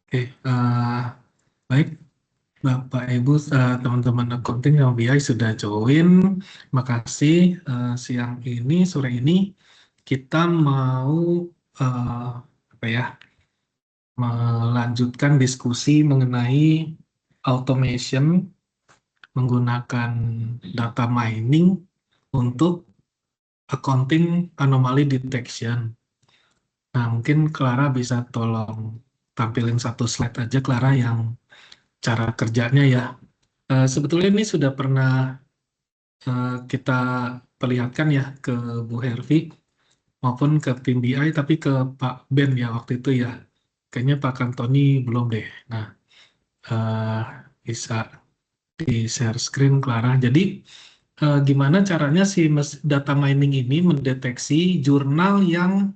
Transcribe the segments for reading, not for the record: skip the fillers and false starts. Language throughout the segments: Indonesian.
Oke, baik Bapak Ibu, teman-teman accounting yang BI sudah join. Makasih. Siang ini, sore ini kita mau apa ya, melanjutkan diskusi mengenai automation menggunakan data mining untuk accounting anomaly detection. Nah, mungkin Clara bisa tolong tampilin satu slide aja, Clara, yang cara kerjanya ya. Sebetulnya ini sudah pernah kita perlihatkan ya ke Bu Hervi maupun ke tim BI, tapi ke Pak Ben ya waktu itu ya. Kayaknya Pak Kantoni belum deh. Nah, eh, bisa di share screen, Clara. Jadi, gimana caranya si data mining ini mendeteksi jurnal yang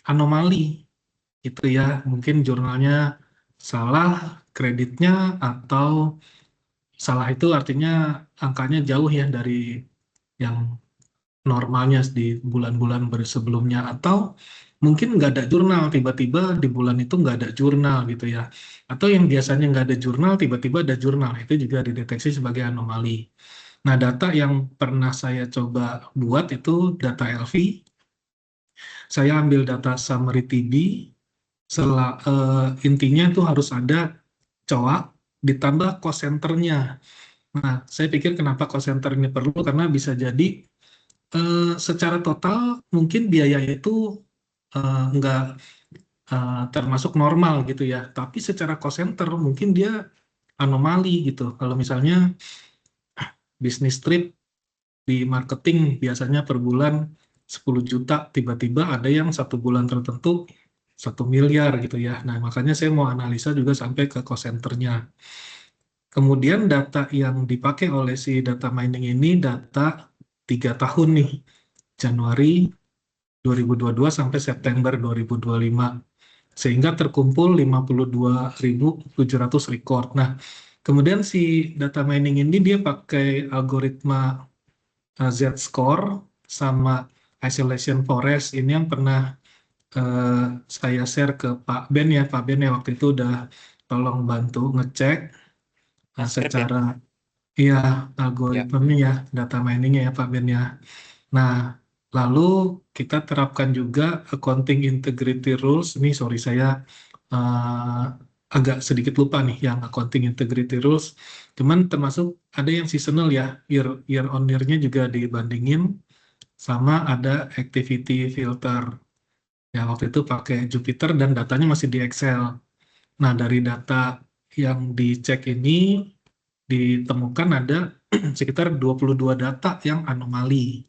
anomali gitu ya. Mungkin jurnalnya salah kreditnya, atau salah itu artinya angkanya jauh ya dari yang normalnya di bulan-bulan sebelumnya, atau mungkin nggak ada jurnal, tiba-tiba di bulan itu nggak ada jurnal gitu ya, atau yang biasanya nggak ada jurnal tiba-tiba ada jurnal, itu juga dideteksi sebagai anomali. Nah, data yang pernah saya coba buat itu data LV. Saya ambil data summary TB, intinya itu harus ada coak ditambah cost centernya. Nah, saya pikir kenapa cost center ini perlu, karena bisa jadi secara total mungkin biaya itu nggak termasuk normal gitu ya, tapi secara cost center mungkin dia anomali gitu. Kalau misalnya bisnis trip di marketing biasanya per bulan 10 juta, tiba-tiba ada yang satu bulan tertentu 1 miliar gitu ya. Nah, makanya saya mau analisa juga sampai ke cost centernya. Kemudian data yang dipakai oleh si data mining ini data 3 tahun nih, Januari 2022 sampai September 2025. Sehingga terkumpul 52.700 record. Nah, kemudian si data mining ini dia pakai algoritma Z-score sama isolation forest. Ini yang pernah eh, saya share ke Pak Ben ya. Pak Ben ya waktu itu udah tolong bantu ngecek Script ya? secara iya Ya. algoritmanya ya, data miningnya ya Pak Ben ya. Nah, lalu kita terapkan juga accounting integrity rules. Ini sorry, saya eh, agak sedikit lupa nih yang accounting integrity rules. Cuman termasuk ada yang seasonal ya, year on year-nya juga dibandingin, sama ada activity filter. Ya, waktu itu pakai Jupyter dan datanya masih di Excel. Nah, dari data yang dicek ini ditemukan ada sekitar 22 data yang anomali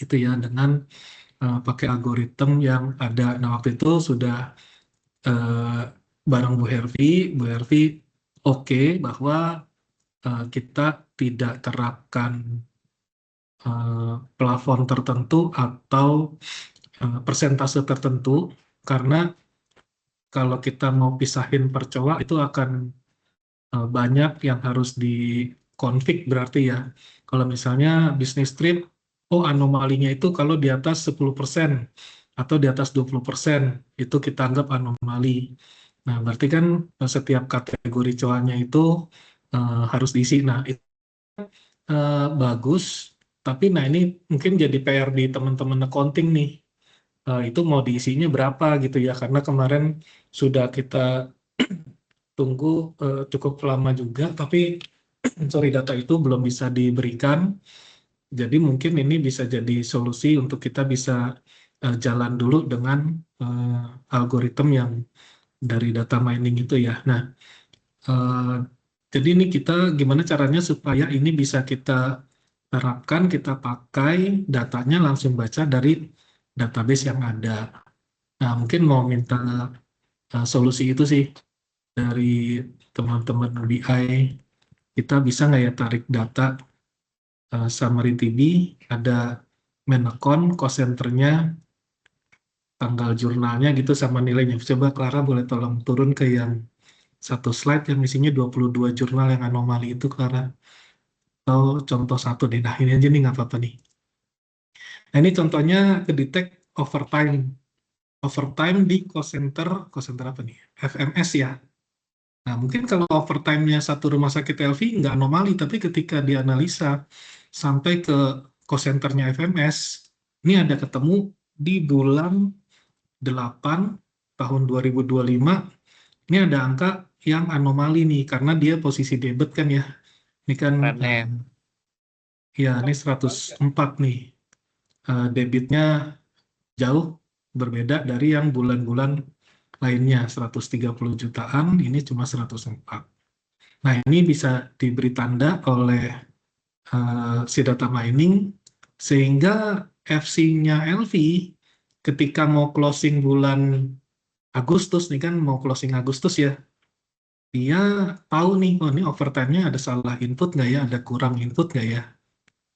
itu ya, dengan pakai algoritma yang ada. Nah, waktu itu sudah eh, bareng Bu Hervi oke bahwa kita tidak terapkan plafon tertentu atau persentase tertentu, karena kalau kita mau pisahin per coa itu akan banyak yang harus dikonfig berarti ya. Kalau misalnya bisnis trip, oh anomalinya itu kalau di atas 10% atau di atas 20% itu kita anggap anomali. Nah, berarti kan setiap kategori coanya itu harus diisi. Nah, itu bagus, tapi nah ini mungkin jadi PR di teman-teman accounting nih. Itu mau diisinya berapa gitu ya, karena kemarin sudah kita tunggu cukup lama juga, tapi sorry, data itu belum bisa diberikan. Jadi mungkin ini bisa jadi solusi untuk kita bisa jalan dulu dengan algoritma yang dari data mining itu ya. Nah, eh, jadi ini kita gimana caranya supaya ini bisa kita terapkan, kita pakai datanya langsung baca dari database yang ada. Nah, mungkin mau minta solusi itu sih dari teman-teman BI. Kita bisa nggak ya tarik data summary TB, ada main account, cost centernya, tanggal jurnalnya gitu sama nilainya. Coba Clara boleh tolong turun ke yang satu slide yang isinya 22 jurnal yang anomali itu, Clara. Atau contoh satu deh. Nah, ini aja nih nggak apa-apa nih. Nah, ini contohnya ke detect overtime. Overtime di cost center apa nih? FMS ya. Nah, mungkin kalau overtime-nya satu rumah sakit LV nggak anomali, tapi ketika dianalisa sampai ke cost center-nya FMS, ini ada ketemu di bulan 8 tahun 2025, ini ada angka yang anomali nih, karena dia posisi debit kan ya. Ini kan, Trendnya. ya ini 104 nih. Debitnya jauh berbeda dari yang bulan-bulan lainnya, 130 jutaan, ini cuma 104. Nah, ini bisa diberi tanda oleh si data mining, sehingga FC-nya LV ketika mau closing bulan Agustus, nih kan mau closing Agustus ya, dia tahu nih, oh ini overtime-nya ada salah input nggak ya, ada kurang input nggak ya,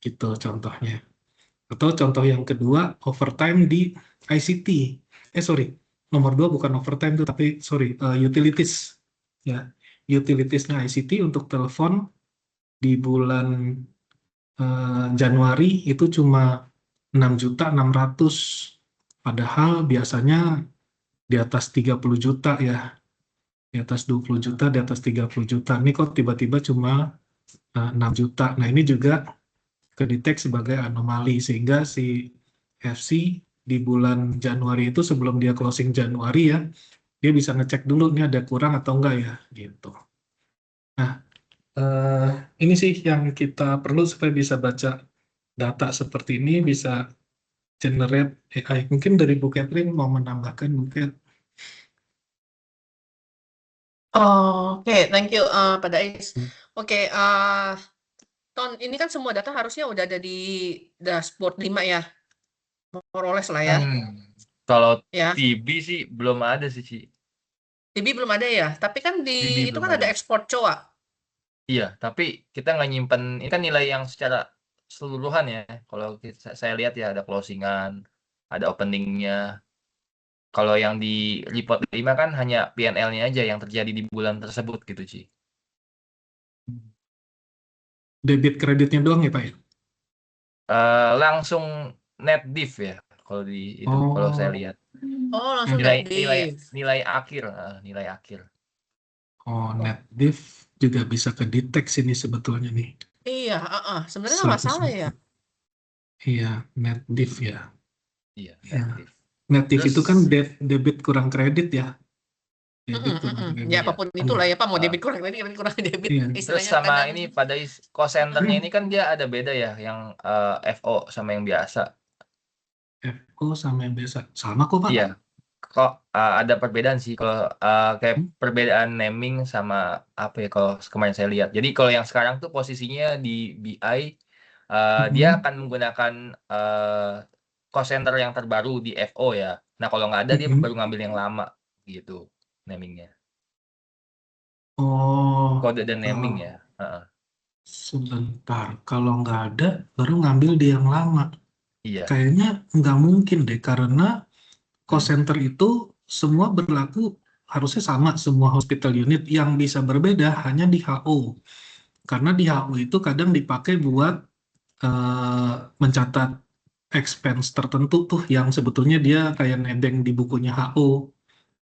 gitu contohnya. Atau contoh yang kedua, overtime di ICT. Sorry, nomor dua bukan overtime tuh, tapi sorry, utilities. Ya, utilitiesnya ICT untuk telepon di bulan Januari itu cuma 6.600.000. Padahal biasanya di atas 30 juta ya, di atas 20 juta, di atas 30 juta. Ini kok tiba-tiba cuma 6 juta. Nah, ini juga kedetek sebagai anomali, sehingga si FC di bulan Januari itu sebelum dia closing Januari ya, dia bisa ngecek dulu ini ada kurang atau enggak ya, gitu. Nah, ini sih yang kita perlu supaya bisa baca data seperti ini, bisa generate AI. Mungkin dari Bu Catherine mau menambahkan mungkin. Oke, thank you Pak Dais. Oke, Ton, ini kan semua data harusnya udah ada di dashboard 5 ya, more or less lah ya. Kalau Ya, TB sih belum ada sih, Ci. TB belum ada ya, tapi kan di TB itu belum kan ada ada. ekspor coa. Iya, tapi kita nggak nyimpen, ini kan nilai yang secara keseluruhan ya. Kalau saya lihat ya ada closingan, ada openingnya. Kalau yang di report 5 kan hanya P&L-nya aja yang terjadi di bulan tersebut gitu, Ci. Debit kreditnya doang ya Pak ya? Langsung net div ya kalau di itu, kalau saya Oh, lihat. Oh, langsung Nilai net nilai div. nilai akhir, nilai akhir. net div juga bisa kedetek sini sebetulnya nih. Iya, sebenarnya nggak masalah ya. 104. Iya, net div ya. Iya, Ya. net div. Net div Terus itu kan debit kurang kredit ya. Debit kurang Ya kredit. apapun itulah ya Pak, mau uh, debit kurang kredit, kurang debit, Iya. terus istilahnya sama kadang. ini pada cost centernya ini kan dia ada beda ya, yang FO sama yang biasa. FO sama yang biasa. Sama kok Pak. Iya, kok ada perbedaan sih kalau kayak perbedaan naming sama apa ya kalau kemarin saya lihat. Jadi kalau yang sekarang tuh posisinya di BI, dia akan menggunakan cost center yang terbaru di FO ya. Nah kalau nggak ada dia baru ngambil yang lama gitu namingnya. Oh, Kode dan naming ya. sebentar. Kalau nggak ada, baru ngambil di yang lama. Iya. Kayaknya nggak mungkin deh, karena cost center itu semua berlaku harusnya sama semua hospital unit. Yang bisa berbeda hanya di HO. Karena di HO itu kadang dipakai buat mencatat expense tertentu tuh yang sebetulnya dia kayak nebeng di bukunya HO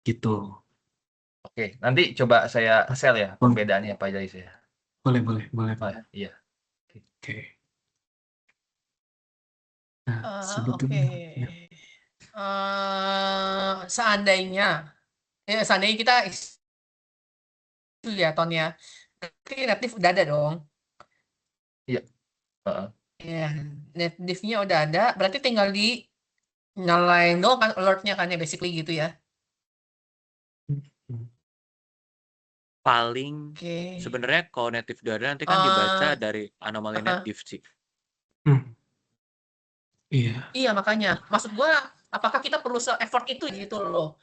gitu. Oke, nanti coba saya share ya perbedaannya Pak Jais ya. Boleh, boleh, boleh. Oh, iya. Oke. Nah, Oke. sebetulnya ya. Seandainya kita ya Ton ya, berarti native udah ada dong. Iya. Ya, native-nya udah ada, berarti tinggal di nyalain doang kan alertnya kan ya basically gitu ya. Paling Oke. sebenarnya kalau native udah ada nanti kan dibaca dari anomali native sih. Iya. Iya makanya, maksud gua apakah kita perlu se-effort itu gitu loh.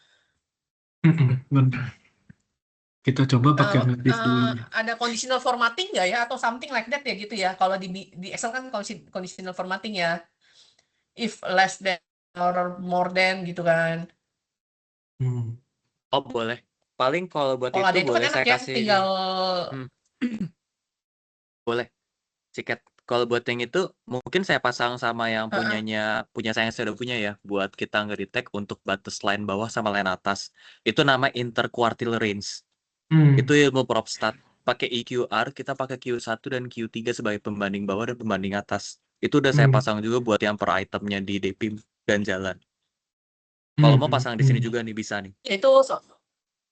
Benar. Kita coba pakai native dulu. Ada conditional formatting nggak ya atau something like that ya gitu ya. Kalau di Excel kan conditional formatting ya. If less than or more than gitu kan. Oh boleh. Paling kalau buat Kalau ada itu itu kan boleh enak saya ya, kasih. tinggal Boleh. Ciket. Kalau buat yang itu mungkin saya pasang sama yang punya saya yang sudah punya ya, buat kita nge-detect untuk batas line bawah sama line atas. Itu nama interquartile range. Itu ilmu PropStat. Pakai EQR, kita pakai Q1 dan Q3 sebagai pembanding bawah dan pembanding atas. Itu udah saya pasang juga buat yang per itemnya di DPIM dan jalan. Kalau mau pasang di sini juga nih, bisa nih. Itu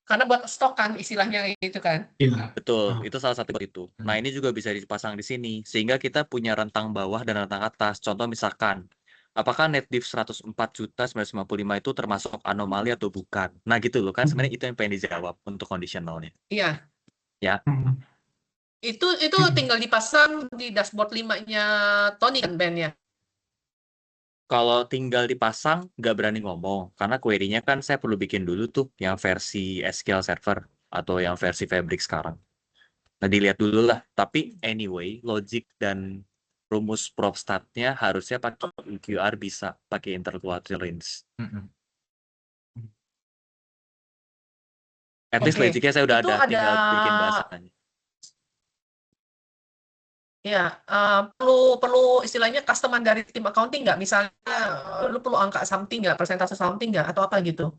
karena buat stok kan istilahnya itu kan. Iya. Betul, Oh. itu salah satu buat itu. Nah, ini juga bisa dipasang di sini, sehingga kita punya rentang bawah dan rentang atas. Contoh misalkan, apakah net diff 104.955 itu termasuk anomali atau bukan? Nah, gitu loh kan. Sebenarnya itu yang pengen dijawab untuk conditionalnya. Iya. Ya. Itu tinggal dipasang di dashboard 5-nya Tony kan Ben ya. Kalau tinggal dipasang, nggak berani ngomong. Karena query-nya kan saya perlu bikin dulu tuh yang versi SQL Server atau yang versi Fabric sekarang. Nah, dilihat dulu lah. Tapi anyway, logic dan rumus PropStat-nya harusnya pakai EQR bisa pakai interquartile range. At least Oke. logiknya saya udah Itu ada, tinggal bikin bahasanya. Ya, perlu istilahnya customer dari tim accounting nggak? Misalnya, lu perlu angka something nggak, persentase something nggak, atau apa gitu?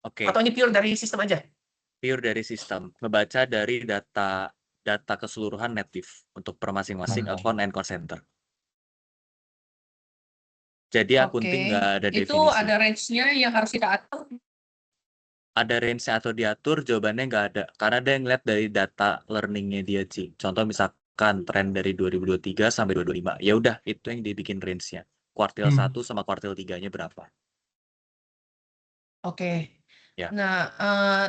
Oke, Atau ini pure dari sistem aja? pure dari sistem. Ngebaca dari data keseluruhan native untuk per masing-masing account and cost center. Jadi accounting nggak ada Itu definisi. ada range-nya yang harus kita atur. Ada range atau diatur, jawabannya nggak ada. Karena dia ngeliat dari data learning-nya dia, Ci. Contoh misalkan tren dari 2023 sampai 2025. Ya udah, itu yang dibikin range-nya. Kuartil 1 sama kuartil 3-nya berapa. Oke. Ya. Nah,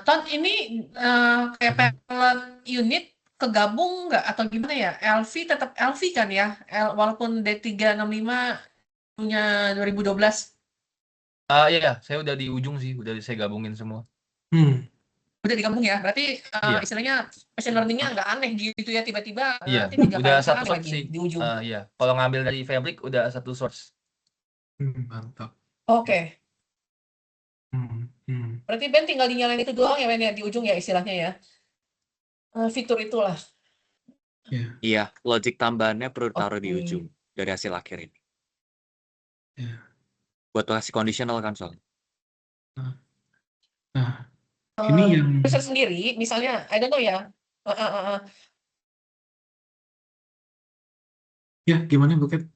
Ton, ini kayak pelet unit kegabung nggak atau gimana ya? LV tetap LV kan ya? Walaupun D365 punya 2012. Iya, saya udah di ujung sih, udah saya gabungin semua. Udah digabung ya? Berarti Iya. istilahnya machine learning-nya nggak aneh gitu ya, tiba-tiba Iya, nanti 3 udah kali satu lipat source lagi sih. di ujung. Iya, kalau ngambil dari Fabric udah satu source. Mantap. Oke. Berarti Ben tinggal dinyalain itu doang ya Ben ya, di ujung ya istilahnya ya. Fitur itulah. Iya, logic tambahannya perlu taruh di ujung dari hasil akhir ini. Buat kasih conditional kan soalnya. Nah, ini yang user sendiri, misalnya, I don't know ya. ya gimana Bu Kat?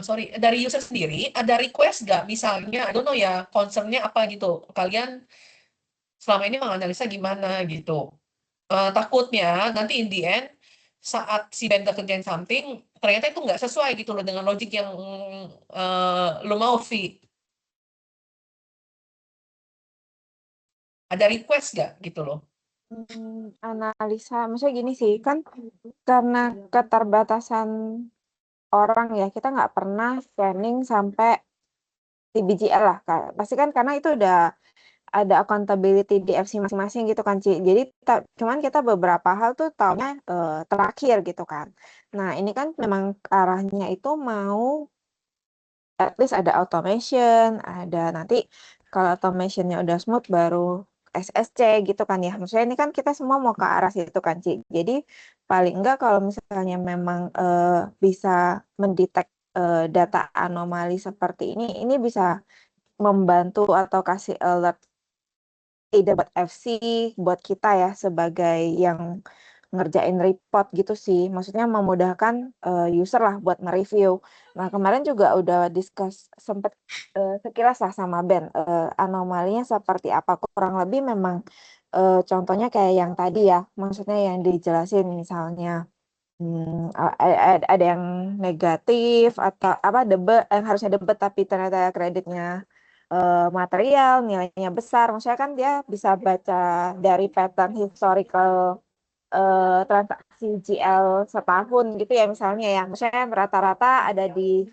Sorry, dari user sendiri ada request nggak? Misalnya, I don't know ya, concern-nya apa gitu. Kalian selama ini menganalisa gimana gitu. Takutnya nanti in the end, saat si vendor kerjain something, ternyata itu nggak sesuai gitu loh dengan logic yang lo mau, Vi. Ada request nggak gitu loh? Analisa, maksudnya gini sih, kan karena keterbatasan orang ya, kita nggak pernah scanning sampai TBGL lah, pasti kan karena itu udah ada accountability di FC masing-masing gitu kan, Ci. Jadi cuman kita beberapa hal tuh taunya terakhir gitu kan. Nah, ini kan memang arahnya itu mau at least ada automation, ada nanti kalau automationnya udah smooth baru SSC gitu kan ya. Maksudnya ini kan kita semua mau ke arah situ kan, Ci. Jadi paling enggak kalau misalnya memang bisa mendetek data anomali seperti ini bisa membantu atau kasih alert ide buat FC, buat kita ya sebagai yang ngerjain report gitu sih. Maksudnya memudahkan user lah buat nge-review. Nah, kemarin juga udah discuss sempet sekilas lah sama Ben, anomalinya seperti apa. Kurang lebih memang contohnya kayak yang tadi ya, maksudnya yang dijelasin misalnya ada yang negatif atau apa debat yang harusnya debat tapi ternyata kreditnya material nilainya besar, maksudnya kan dia bisa baca dari pattern historical transaksi GL setahun gitu ya misalnya ya, maksudnya rata-rata ada di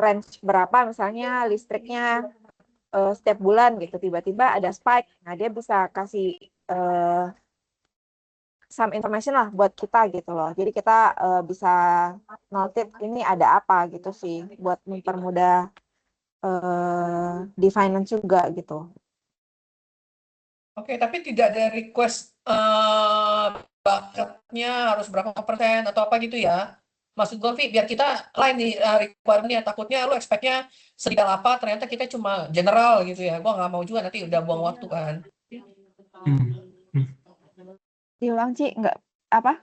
range berapa misalnya listriknya setiap bulan gitu tiba-tiba ada spike, nah dia bisa kasih some information lah buat kita gitu loh. Jadi kita bisa noted ini ada apa gitu sih buat mempermudah di finance juga gitu. Oke, tapi tidak ada request bucket-nya harus berapa persen atau apa gitu ya? Maksud gue, Vi, biar kita lain nih requirement-nya. Takutnya lu expect-nya sedetail apa, ternyata kita cuma general gitu ya. Gue nggak mau juga nanti udah buang waktu kan. Hmm. Hmm. Diulang Ci, nggak apa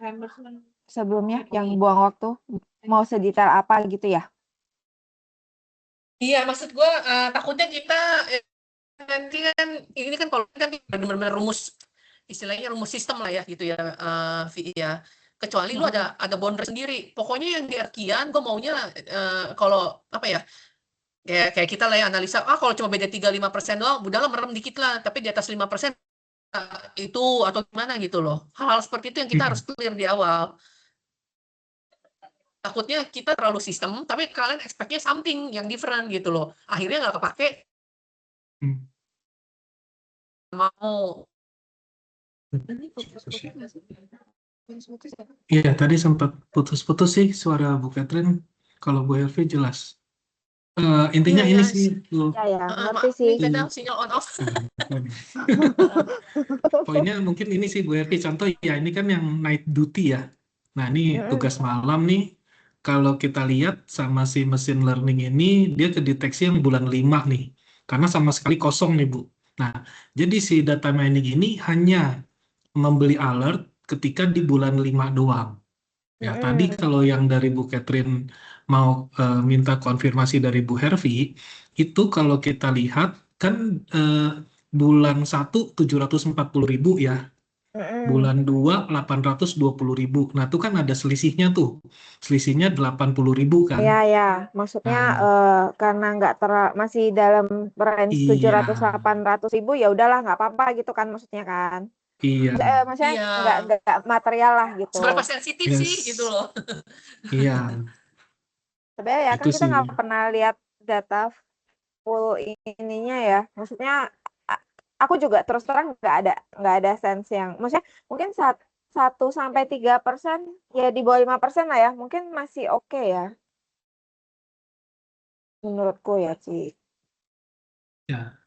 sebelumnya yang buang waktu mau sedetail apa gitu ya? Iya, maksud gue takutnya kita nanti kan ini kan kalau kan benar-benar rumus istilahnya rumus sistem lah ya gitu ya, Vi ya. Kecuali lu ada boundary sendiri. Pokoknya yang di Arkian gue maunya kalau apa ya, kayak kita lah ya analisa, kalau cuma beda 3-5% doang, udahlah merem dikit lah, tapi di atas 5% itu atau gimana gitu loh. Hal-hal seperti itu yang kita harus clear di awal. Takutnya kita terlalu sistem, tapi kalian expect-nya something yang different gitu loh. Akhirnya nggak kepake, Hmm. mau. Iya, tadi sempat putus-putus sih suara Bu Catherine. Kalau Bu Helvi jelas. Intinya Iya, ini ya. sih, Bu. Ya, ngerti Maaf sih. nih kadang sinyal on off. Poinnya mungkin ini sih Bu Helvi. Contoh ya, ini kan yang night duty ya. Nah, ini tugas malam nih. Kalau kita lihat sama si machine learning ini, dia kedeteksi yang bulan 5 nih. Karena sama sekali kosong nih, Bu. Nah, jadi si data mining ini hanya membeli alert ketika di bulan 5 doang. Ya, tadi kalau yang dari Bu Catherine mau minta konfirmasi dari Bu Hervi, itu kalau kita lihat kan bulan 1 740.000 ya, bulan 2 820.000. Nah, itu kan ada selisihnya tuh. Selisihnya 80.000 kan. Ya, ya. Maksudnya karena nggak masih dalam range 700-800 ribu, ya udahlah nggak apa-apa gitu kan maksudnya kan. Iya. Maksudnya Iya. nggak material lah gitu. Seberapa sensitif sih Yes. gitu loh. Iya, Sebenarnya ya kan itu kita sih. nggak pernah lihat data full ininya ya. Maksudnya aku juga terus terang nggak ada sense yang, maksudnya mungkin 1-3% ya, di bawah 5% lah ya, mungkin masih oke ya menurutku ya Ci. Ya.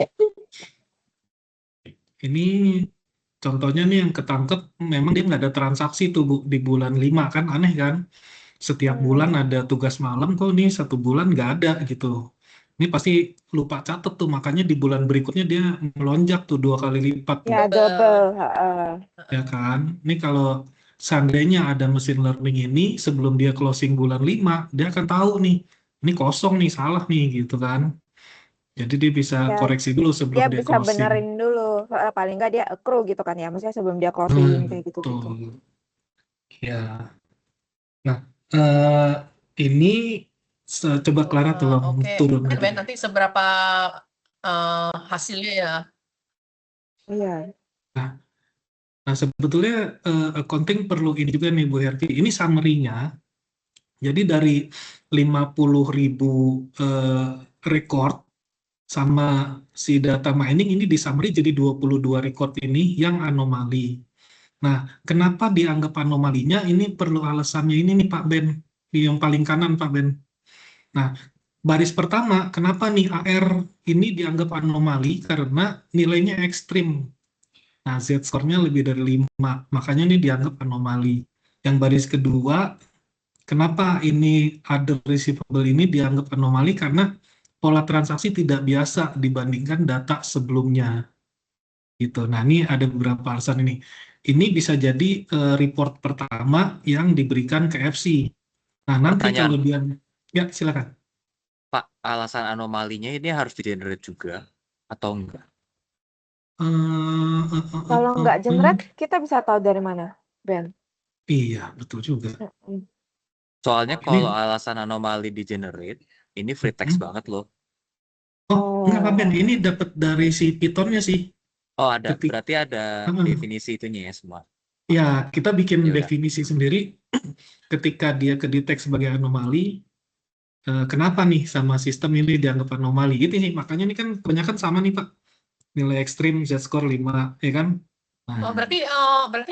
Ini contohnya nih yang ketangkep, memang dia nggak ada transaksi tuh Bu, di bulan 5 kan, aneh kan? Setiap bulan ada tugas malam, kok nih 1 bulan nggak ada gitu. Ini pasti lupa catat tuh, makanya di bulan berikutnya dia melonjak tuh 2 kali lipat tuh. Ya double. Ya kan? Ini kalau seandainya ada mesin learning ini, sebelum dia closing bulan 5, dia akan tahu nih, ini kosong nih, salah nih gitu kan. Jadi dia bisa Ya, koreksi dulu sebelum dia dia bisa closing. benerin dulu, paling nggak dia accrue gitu kan ya, maksudnya sebelum dia closing kayak gitu. Betul. Ya. Nah, ini coba Clara tolong Oke. turun Kan lagi. nanti seberapa hasilnya ya. Iya. Nah, sebetulnya accounting perlu ini juga nih Bu Herti. Ini summary-nya. Jadi dari 50.000 record sama si data mining ini di summary jadi 22 record ini yang anomali. Nah, kenapa dianggap anomalinya? Ini perlu alasannya ini nih Pak Ben, di yang paling kanan Pak Ben. Nah, baris pertama, kenapa nih AR ini dianggap anomali? Karena nilainya ekstrim. Nah, Z-score-nya lebih dari 5, makanya ini dianggap anomali. Yang baris kedua, kenapa ini other receivable ini dianggap anomali? Karena pola transaksi tidak biasa dibandingkan data sebelumnya. Gitu. Nah, ini ada beberapa alasan ini. Ini bisa jadi report pertama yang diberikan ke FC. Nah, nanti Pertanyaan. kalau dia... Ya, silakan. Pak, alasan anomalinya ini harus di-generate juga atau enggak? Kalau nggak generate, kita bisa tahu dari mana, Ben? Iya, betul juga. Soalnya Ini- kalau alasan anomali di-generate, ini free text banget loh. Oh, enggak Pak Ben, ini dapat dari si Python-nya sih. Oh, ada. Ketik- Berarti ada definisi itunya ya semua. Ya, kita bikin Ya udah. definisi sendiri ketika dia kedetek sebagai anomali. Kenapa nih sama sistem ini dianggap anomali? Gitu sih, makanya ini kan kebanyakan sama nih Pak. Nilai ekstrim Z-score 5, ya kan? Nah, Berarti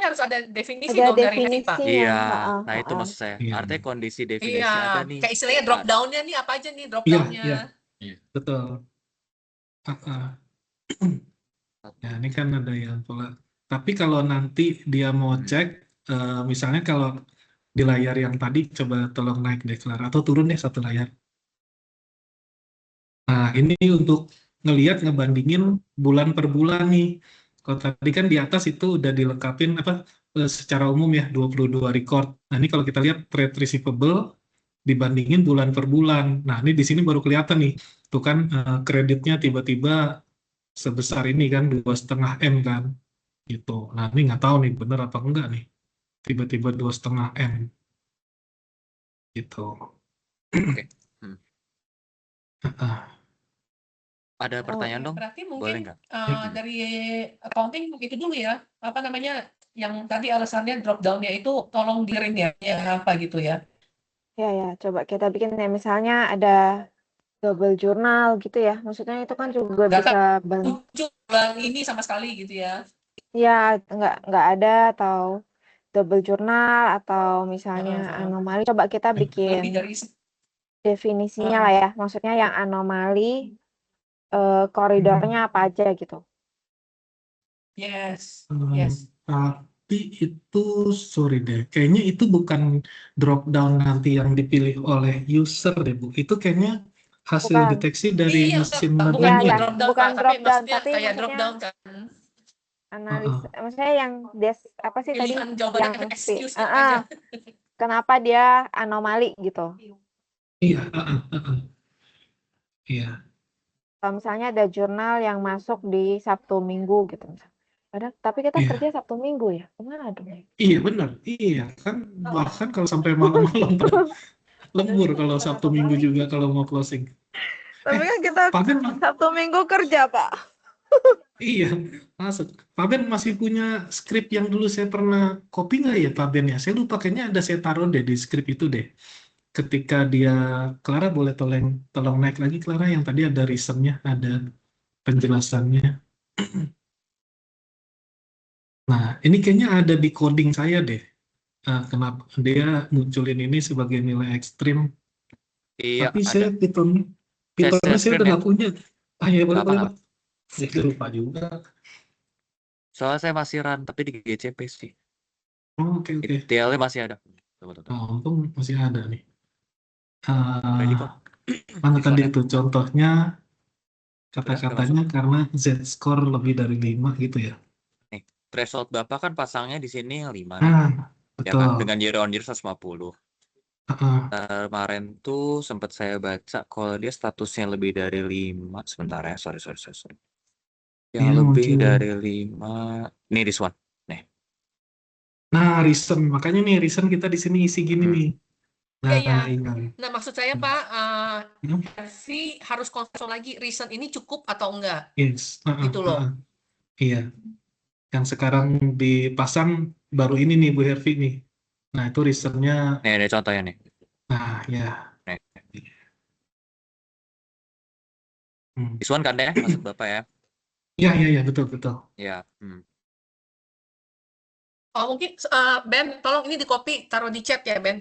harus ada definisi Ada dong dari Heti, Pak. definisi Iya, yang, nah itu maksud saya. Iya. Artinya kondisi definisi Iya, ada nih. kayak istilahnya drop down-nya nih apa aja nih drop Iya, down-nya. iya. Betul. Ya, ini kan ada yang pola. Tapi kalau nanti dia mau cek, misalnya kalau di layar yang tadi, coba tolong naik deh Clara, atau turun deh satu layar. Nah, ini untuk ngelihat ngebandingin bulan per bulan nih. Kalau tadi kan di atas itu udah dilengkapin apa secara umum ya 22 record. Nah, ini kalau kita lihat trade receivable dibandingin bulan per bulan. Nah, ini di sini baru kelihatan nih. Tuh kan kreditnya tiba-tiba sebesar ini kan 2,5 M kan gitu. Nah, ini nggak tahu nih bener apa enggak nih. Tiba-tiba 2,5 M gitu. Oke. Ada pertanyaan dong? Berarti Boleh mungkin nggak? dari accounting itu dulu ya, apa namanya, yang tadi alasannya drop down-nya itu tolong di-ring ya, apa gitu ya. Ya, coba kita bikin ya, misalnya ada double jurnal gitu ya. Maksudnya itu kan juga Nggak bisa bantu. muncul bulan ini sama sekali gitu ya. Ya, nggak ada atau double jurnal atau misalnya anomali. Coba kita bikin Lebih dari definisinya lah ya. Maksudnya yang anomali koridornya apa aja gitu. yes. Tapi itu sorry deh, kayaknya itu bukan drop down nanti yang dipilih oleh user deh Bu. Itu kayaknya hasil Bukan. deteksi dari Iya, mesin bukan learning. drop down, bukan Pak, drop tapi down, maksudnya tapi kayak drop maksudnya down kan. analis, maksudnya yang apa sih tadi Pilihan jawabannya yang excuse aja. kenapa dia anomali gitu. Iya, iya. Kalau misalnya ada jurnal yang masuk di Sabtu Minggu gitu. Padahal, tapi kita Iya. kerja Sabtu Minggu ya. Gimana dong? Iya benar, iya kan bahkan kalau sampai malam-malam lembur kalau Sabtu Minggu juga kalau mau closing. Tapi kan kita Pak Ben, Sabtu Minggu kerja, Pak. iya masuk. Pak Ben masih punya skrip yang dulu saya pernah copy nggak ya Pak Ben ya? Saya lupa kayaknya ada saya taruh deh di skrip itu deh. Ketika dia Clara boleh tolong naik lagi Clara yang tadi ada reasonnya, ada penjelasannya. Nah ini kayaknya ada di coding saya deh. Kenapa dia munculin ini sebagai nilai ekstrim? Iya, Tapi ada. saya Pythonnya saya screen udah ya. nggak punya. Ya boleh Nggak boleh apa-apa. Pak. Saya udah lupa juga. Soalnya saya masih run, tapi di GCP sih. Oh, oke. Detailnya masih ada. Tunggu. Oh, untung masih ada nih. Ready kok. Mana tadi Visualnya. itu contohnya Terus udah kata-katanya karena Z-score lebih dari 5 gitu ya. Nih, threshold Bapak kan pasangnya di sini yang 5 nih. Nah, Ya kan? betul. Dengan year on year 150. Kemarin tuh sempat saya baca kalau dia statusnya lebih dari 5. Sebentar ya, sorry. Yang Iya, lebih muncul. dari 5. Nih, this one. Nih. Nah, reason. Makanya nih, reason kita di sini isi gini nih. Nah, Iya. ingat. Nah, maksud saya Pak, Harvey harus konsol lagi reason ini cukup atau enggak? Yes. Gitu loh. Iya. Yang sekarang dipasang baru ini nih Bu Hervi nih. Nah, itu reasonnya. Nih, ada contohnya nih. Nah, ya. Nih. Hmm. This one kan ya, maksud Bapak ya? Iya, betul. Ya. Oh, mungkin Ben, tolong ini di copy, taruh di chat ya, Ben.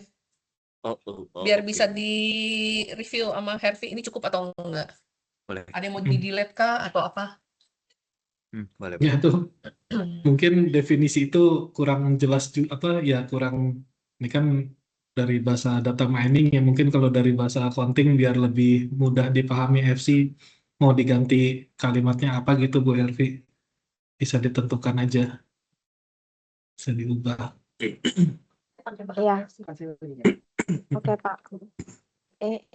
Biar Oke. bisa di-review sama Harvey ini cukup atau enggak. Boleh. Ada yang mau di-delete kah atau apa? Boleh. Ya tuh. Mungkin definisi itu kurang jelas juga kurang ini kan dari bahasa data mining ya mungkin kalau dari bahasa accounting biar lebih mudah dipahami FC mau diganti kalimatnya apa gitu Bu Hervi bisa ditentukan aja bisa diubah. Iya. Oke, Pak.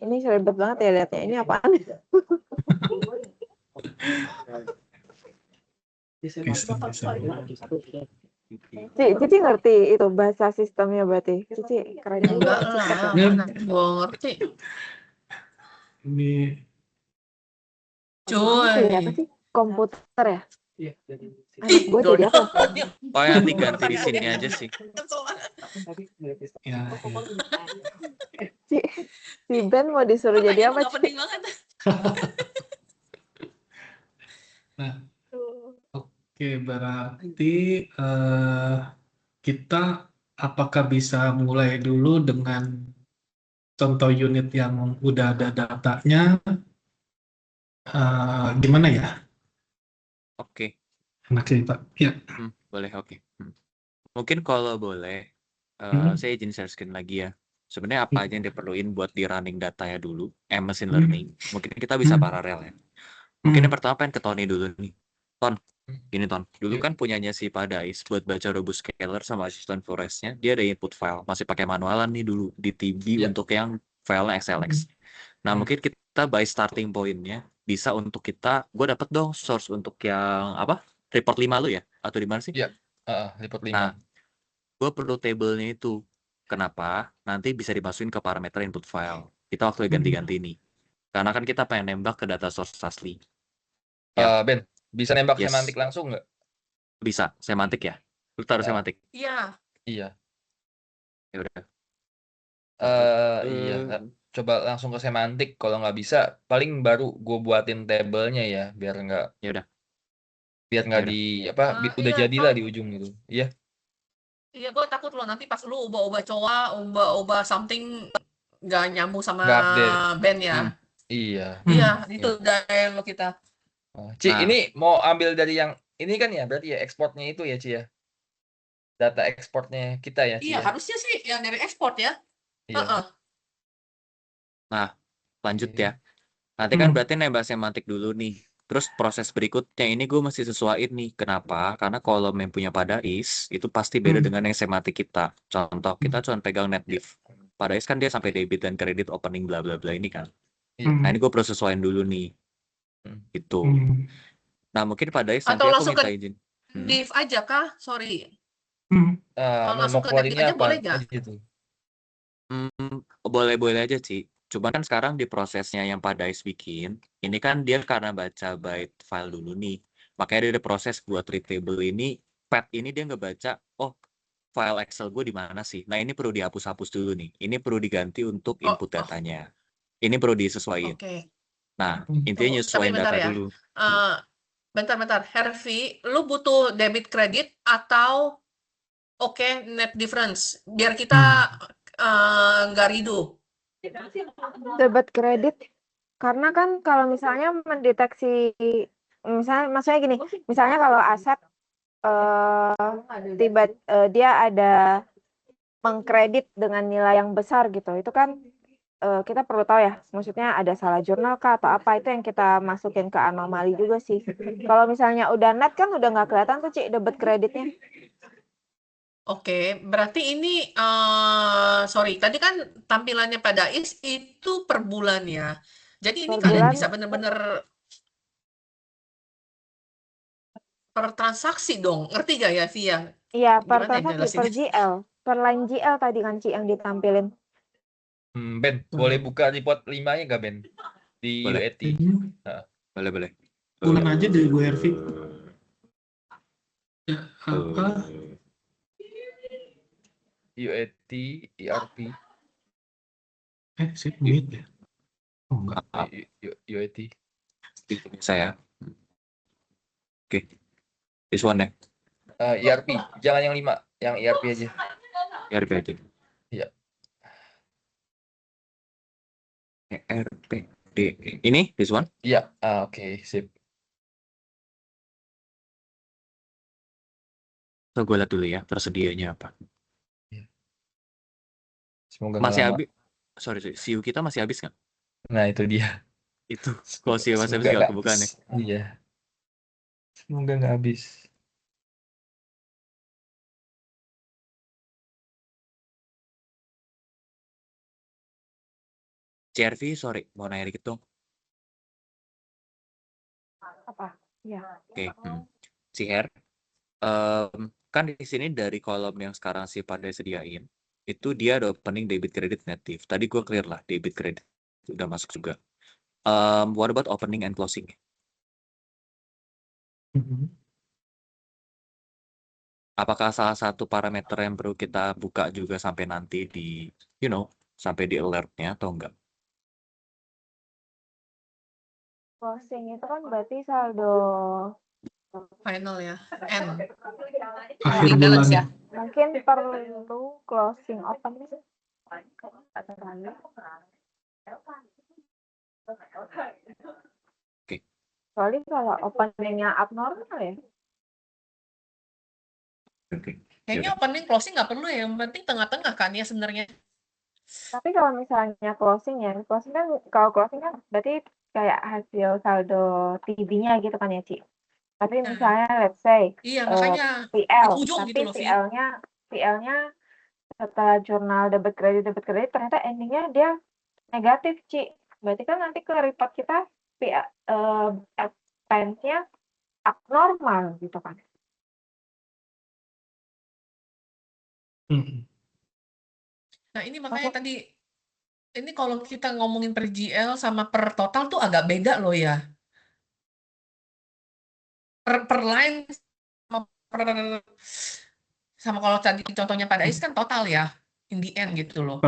Ini ribet banget ya lihatnya. Ini apaan? Cici ngerti itu bahasa sistemnya berarti. Cici keren juga. Enggak lah, gue ngerti. Ini Cuy. Apa sih? Komputer ya? Anak gue jadi apa? Oh, yang diganti di sini aja sih. ya. Si Ben mau disuruh jadi apa? Penting banget. Nah, oke berarti kita apakah bisa mulai dulu dengan contoh unit yang udah ada datanya? Gimana ya? Oke. Enak sih Pak. Ya. Boleh, oke. Mungkin kalau boleh, Saya izin share screen lagi ya. Sebenarnya apa aja yang diperluin buat di running datanya dulu, machine Hmm. learning. Mungkin kita bisa Hmm. paralel ya. Mungkin yang Hmm. pertama pengen ke Tony dulu nih. Ton, gini Ton. Dulu Yuk. kan punyanya si Padais buat baca robust scalar sama assistant forestnya, dia ada input file. Masih pakai manualan nih dulu di TB Ya. untuk yang filenya XLX. Nah, Hmm. mungkin kita by starting point-nya bisa untuk kita, gue dapet dong source untuk yang apa? Report 5 lu ya? Atau di mana sih? Ya. Report 5. Nah, gue perlu tabelnya itu. Kenapa? Nanti bisa dimasukin ke parameter input file. Kita waktu ganti-ganti nih. Karena kan kita pengen nembak ke data source asli. Ya, Ben, bisa nembak yes. semantik langsung nggak? Bisa. Semantik ya? Lu taruh Ah. semantik. Iya. Iya. Ya udah. Iya. Coba langsung ke semantik. Kalau nggak bisa, paling baru gue buatin tabelnya ya, biar nggak Ya udah. Yaudah. Ya di apa udah Iya, jadilah di ujung gitu. Iya. iya gue takut loh nanti pas lu ubah-ubah coa, ubah-ubah something nggak nyambung sama Nggak update. band ya. Hmm. Iya. Iya, Hmm. itu Iya. dari lo kita. Ci, Nah. ini mau ambil dari yang ini kan ya, berarti ya ekspornya itu ya, Ci ya. Data ekspornya kita ya, Ci Iya, ya. harusnya sih yang dari ekspor ya. Iya. Heeh. Nah, lanjut Oke. ya. Nanti kan Hmm. berarti nembak semantik dulu nih. Terus proses berikutnya ini gue mesti sesuaiin nih. Kenapa? Karena kalau yang punya Padais itu pasti beda Hmm. dengan yang semantik kita. Contoh, kita cuma pegang net diff. Padais kan dia sampai debit dan kredit opening bla bla bla ini kan. Iya. Nah, ini gue perlu sesuaiin dulu nih. Hmm. Itu. Hmm. Nah, mungkin Padais Atau nanti aku langsung minta ke izin. div aja kah? Sorry. Hmm. Kalau Mau langsung ke keluar net div ini aja apa? boleh nggak? Gitu. Boleh-boleh aja sih. Cuman kan sekarang di prosesnya yang Padais bikin, ini kan dia karena baca byte file dulu nih. Makanya dia ada proses buat read table ini, pad ini dia ngebaca, oh file Excel gue di mana sih? Nah ini perlu dihapus-hapus dulu nih. Ini perlu diganti untuk Oh, input datanya. Ini perlu disesuaikan. oke. Nah, Hmm. intinya Tapi nyesuaiin bentar data ya. dulu. Bentar. Hervi, lu butuh debit kredit atau oke net difference? Biar kita nggak ridu. Debit kredit. Karena kan kalau misalnya mendeteksi, maksudnya gini, misalnya kalau aset dia ada mengkredit dengan nilai yang besar gitu, itu kan kita perlu tahu ya, maksudnya ada salah jurnal kah atau apa, itu yang kita masukin ke anomali juga sih. Kalau misalnya udah net kan udah nggak kelihatan tuh Ci debit kreditnya. Oke, berarti ini sorry, tadi kan tampilannya pada itu per bulan ya. Jadi ini Per kalian bulan. bisa bener-bener per transaksi dong, ngerti gak ya Via? Iya, per Gimana ya transaksi, per jelasinnya? GL, per line GL tadi kan Ci yang ditampilin. Ben, boleh buka report 5-nya nggak, Ben? Di Boleh. UET. Boleh. Bulan aja dari Bu Hervi. Ya, apa? UET, ERP. Sip, mute ya? Oh, enggak. UET. Saya. Oke. This one ya. ERP, jangan yang 5, yang ERP aja. ERP aja. Iya. ERPD. Ini, this one? Iya, oke, sip. So, gue lihat dulu ya, tersedianya apa. Semoga Masih nggak lama. habis. Sorry, CU kita masih habis nggak? Nah, itu dia. Itu. Kalau CU masih habis Semoga nggak nggak kebukaan ya? habis. Iya. Semoga nggak habis. CRV, sorry, mau nanya dikit dong. Apa? Ya. Oke. CR, kan di sini dari kolom yang sekarang si Pandai sediain, itu dia ada opening debit kredit native. Tadi gue clear lah, debit kredit udah masuk juga. What about opening and closing? Apakah salah satu parameter yang perlu kita buka juga sampai nanti di, sampai di alertnya atau enggak? Closing itu kan berarti saldo Final ya, N. Akhir Opening balance bulannya. ya. mungkin perlu closing opening. Oke. Soalnya kalau openingnya abnormal ya. Oke. Kayaknya opening closing nggak perlu ya, yang penting tengah-tengah kan ya sebenarnya. Tapi kalau misalnya closing ya, kalau closing kan berarti kayak hasil saldo TB-nya gitu kan ya, Ci. Tapi Nah, misalnya let's say iya makanya di PL, ujung gitu tapi loh, Vi. PL-nya setelah jurnal debit kredit ternyata endingnya dia negatif, Ci. Berarti kan nanti ke report kita expense-nya abnormal gitu kan. Nah, ini makanya tadi ini kalau kita ngomongin per GL sama per total tuh agak beda loh ya. Per line sama kalau tadi contohnya pada Ais kan total ya, in the end gitu loh.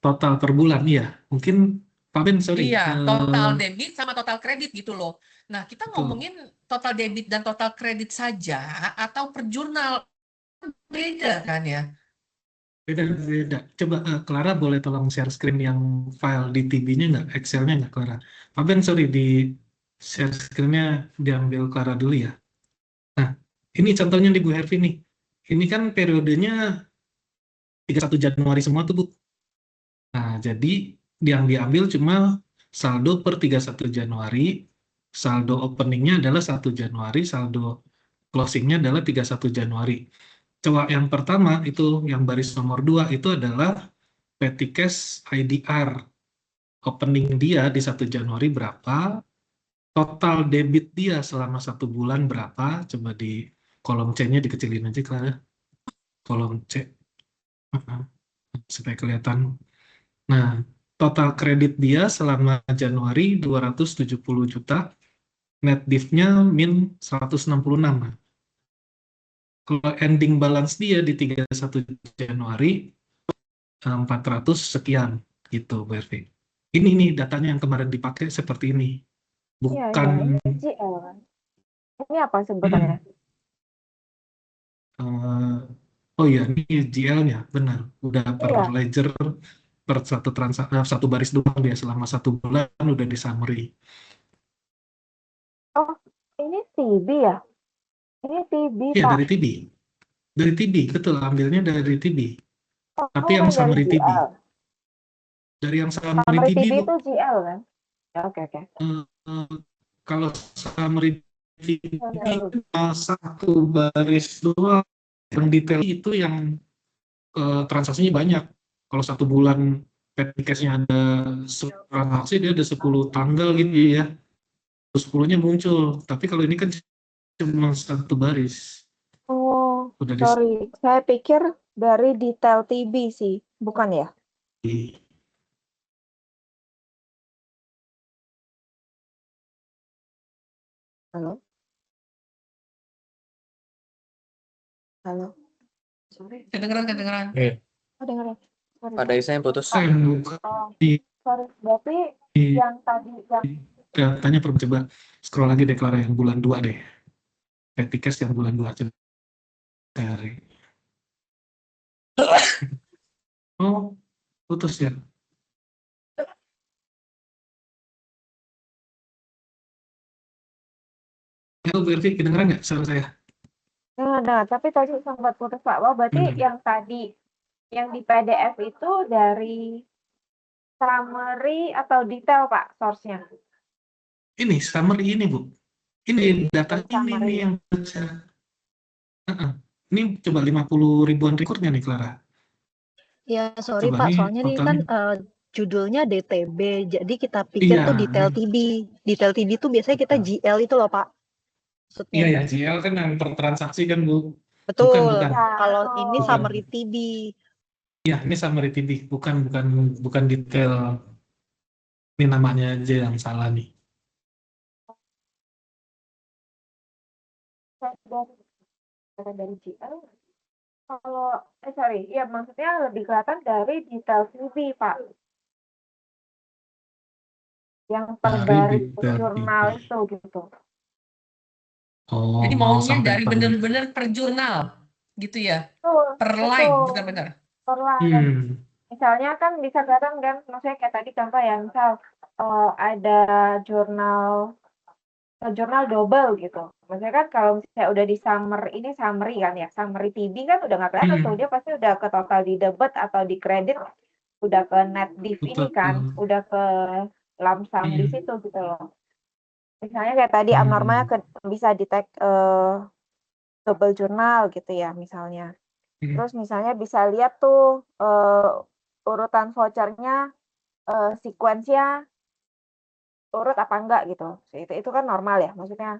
Total per bulan, iya. Mungkin Pak Ben, sorry. Iya, total debit sama total kredit gitu loh. Nah, kita Betul. ngomongin total debit dan total kredit saja atau per jurnal beda kan ya? Beda. Coba Clara boleh tolong share screen yang file di TB-nya nggak? Excel-nya nggak, Clara? Pak Ben, sorry, di share screen-nya diambil Clara dulu ya. Nah, ini contohnya di Bu Hervi nih. Ini kan periodenya 31 Januari semua tuh, Bu. Nah, jadi yang diambil cuma saldo per 31 Januari, saldo openingnya adalah 1 Januari, saldo closingnya adalah 31 Januari. Coba yang pertama, itu yang baris nomor 2, itu adalah petty cash IDR. Opening dia di 1 Januari berapa, total debit dia selama 1 bulan berapa, coba di kolom C-nya dikecilin aja, Clara. Kolom C. Supaya kelihatan. Nah, total kredit dia selama Januari 270 juta, net diff-nya min 166. Kalau ending balance dia di 31 Januari 400 sekian gitu, Bu Ervi. Ini nih datanya yang kemarin dipakai seperti ini. Bukan Iya, ini GL kan. Ini apa sebutannya? oh iya, ini GL-nya benar. Udah per Iya. ledger per satu baris doang dia selama 1 bulan udah di summary. Oh, ini TB ya? Ini TB, Iya, Pak. dari TB. Dari TB, betul. Ambilnya dari TB. Oh, Tapi yang bukan dari summary TB. GL. Dari yang summary Summary TB, TB Bu. itu GL kan? Ya, oke. Kalau summary TB Oh, satu baris doang. Yang detail itu yang transaksinya banyak. Kalau 1 bulan petty cash-nya ada 10 transaksi, dia ada 10 tanggal gitu ya. Terus 10-nya muncul. Tapi kalau ini kan cuma 1 baris. Oh, Udah sorry. Saya pikir dari detail TB sih, bukan ya? Halo? Halo? Sorry. Kedengeran. Oh, dengerin. Sorry. Pada Aisnya yang putus. Oh, sorry. Berarti yang tadi Datanya perlu coba scroll lagi deh, Clara, yang bulan 2 deh. Petty cash yang bulan 2 coba cari. Oh, putus ya. Ya, Bu Ervi, kedengeran nggak suara saya? Nah, tapi tadi sempat putus Pak. Oh, berarti yang tadi yang di PDF itu dari summary atau detail Pak source-nya? Ini summary ini, Bu. Ini data ini Summary. nih yang baca. Ini coba 50 ribuan recordnya nih, Clara. Ya, sorry Coba Pak, nih soalnya ini kan totalnya. judulnya DTB, jadi kita pikir Iya, tuh detail nih. TB. Detail TB tuh biasanya kita Betul. GL itu loh Pak, maksudnya. Iya ya, GL kan yang per transaksi kan, Bu. Betul, Bukan. kalau ini Bukan. summary TB. Iya, ini summary TB, bukan detail. Ini namanya aja yang salah nih. Dari GL. Kalau sorry, ya maksudnya lebih kelihatan dari detail TV Pak. Yang per Dari baris detail jurnal TV. itu gitu. Oh, Jadi mau maunya sampai dari bener-bener per jurnal gitu ya, per line benar-benar. Per line. Misalnya kan bisa kelihatan kan, maksudnya kayak tadi contoh ya, misal ada jurnal jurnal double gitu. Maksudnya kan kalau misalnya udah di summary kan ya, summary TB kan udah nggak kelihatan tuh, dia pasti udah ke total di debit atau di kredit, udah ke net div ini kan, Betul. udah ke lump sum di Iya. situ gitu loh. Misalnya kayak tadi Hmm. abnormalnya bisa di tag double jurnal gitu ya misalnya. Hmm. Terus misalnya bisa lihat tuh urutan vouchernya, sequence-nya urut apa enggak gitu. Itu kan normal ya, maksudnya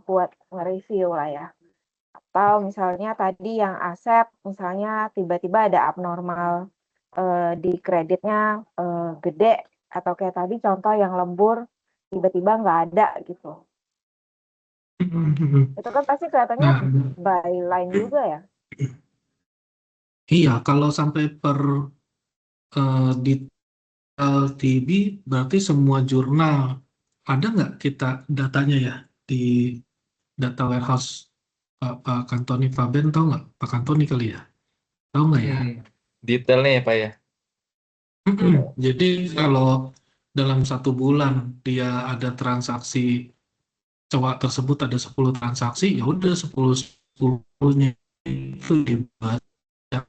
buat nge-review lah ya. Atau misalnya tadi yang aset, misalnya tiba-tiba ada abnormal di kreditnya gede, atau kayak tadi contoh yang lembur tiba-tiba nggak ada gitu. Itu kan pasti kelihatannya Nah, by line juga ya. iya, kalau sampai per detail TB, berarti semua jurnal ada nggak kita datanya ya di data warehouse Pak Kantoni Faben, tahu nggak? Pak Kantoni kali ya? Tahu nggak ya? Detailnya ya Pak ya. Jadi kalau dalam 1 bulan dia ada transaksi cowok tersebut ada 10 transaksi, ya udah 10-10-nya itu dibaca.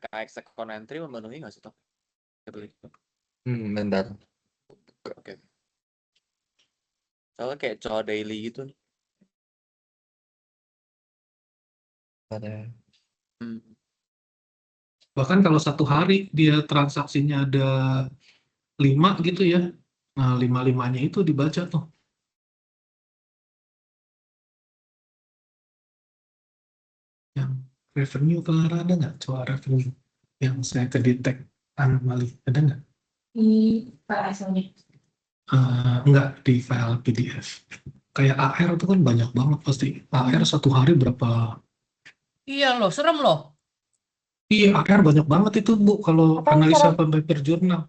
KX account entry memenuhi nggak sih toh? Bentar. Oke. Soalnya kayak cow daily gitu nih. Ada. Bahkan kalau 1 hari dia transaksinya ada 5 gitu ya, nah 5-5-nya itu dibaca tuh. Yang revenue kemarin ada nggak? Coba revenue yang saya kedetek anomali ada nggak? Pak hasilnya. Nggak di file PDF. Kayak AR itu kan banyak banget pasti. AR 1 hari berapa? Iya loh, serem loh. Iya, AR banyak banget itu Bu kalau Apa yang analisa serem? per jurnal.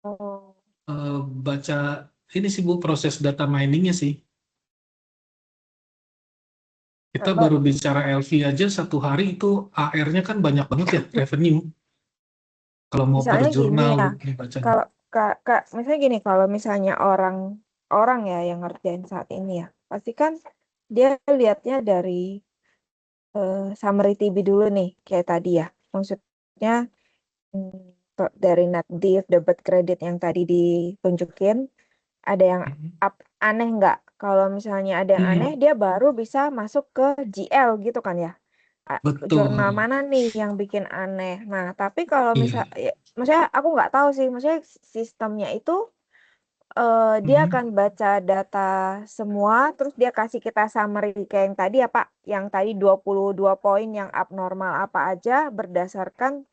Oh, Baca ini sih Bu proses data miningnya sih. Kita baru bicara LV aja 1 hari itu AR-nya kan banyak banget ya revenue. Kalau mau per misalnya gini jurnal ya, dibacanya. kalau misalnya gini, kalau misalnya orang ya yang ngerjain saat ini ya, pasti kan dia lihatnya dari summary TB dulu nih, kayak tadi ya. Maksudnya dari net div, debit kredit yang tadi ditunjukin, ada yang aneh nggak? Kalau misalnya ada yang aneh, dia baru bisa masuk ke GL gitu kan ya. Jurnal Betul. mana nih yang bikin aneh. Nah, tapi kalau Iya. maksudnya aku nggak tahu sih, maksudnya sistemnya itu dia akan baca data semua, terus dia kasih kita summary kayak yang tadi ya Pak, yang tadi 22 poin yang abnormal apa aja berdasarkan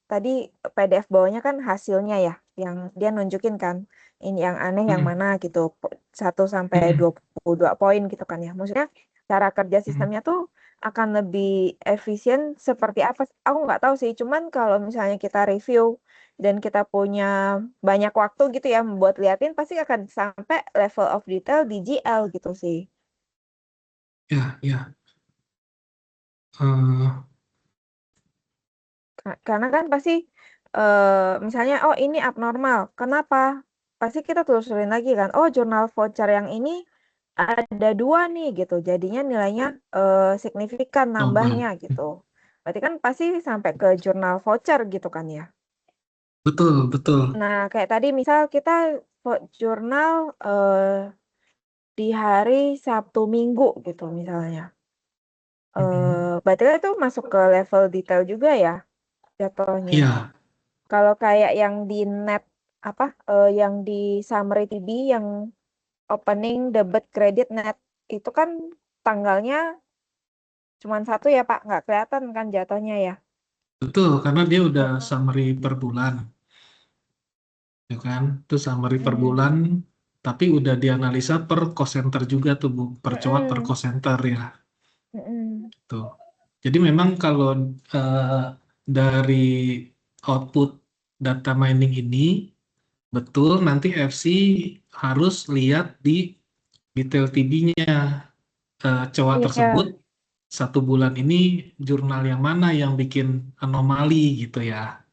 tadi PDF bawahnya kan hasilnya ya, yang dia nunjukin kan, ini yang aneh yang mana gitu, 1 sampai 22 poin gitu kan ya. Maksudnya cara kerja sistemnya tuh akan lebih efisien seperti apa? Aku nggak tahu sih. Cuman kalau misalnya kita review dan kita punya banyak waktu gitu ya buat liatin, pasti akan sampai level of detail di GL gitu sih. Ya, ya. Karena kan pasti misalnya oh ini abnormal, kenapa? Pasti kita telusurin lagi kan. Oh jurnal voucher yang ini ada 2 nih gitu. Jadinya nilainya signifikan nambahnya gitu. Berarti kan pasti sampai ke jurnal voucher gitu kan ya. Betul, betul. Nah kayak tadi misal kita jurnal di hari Sabtu Minggu gitu misalnya. Berarti kan itu masuk ke level detail juga ya jatuhnya. Iya. Kalau kayak yang di net yang di summary TB yang opening debit credit net itu kan tanggalnya cuma 1 ya Pak, nggak kelihatan kan jatuhnya ya. Betul, karena dia udah summary per bulan. Ya kan? Itu summary per bulan, tapi udah dianalisa per cost center juga tuh Bu, per coak per cost center ya. Tuh. Jadi memang kalau dari output data mining ini, betul nanti FC harus lihat di detail TB-nya coak Iya, tersebut 1 bulan ini jurnal yang mana yang bikin anomali gitu ya.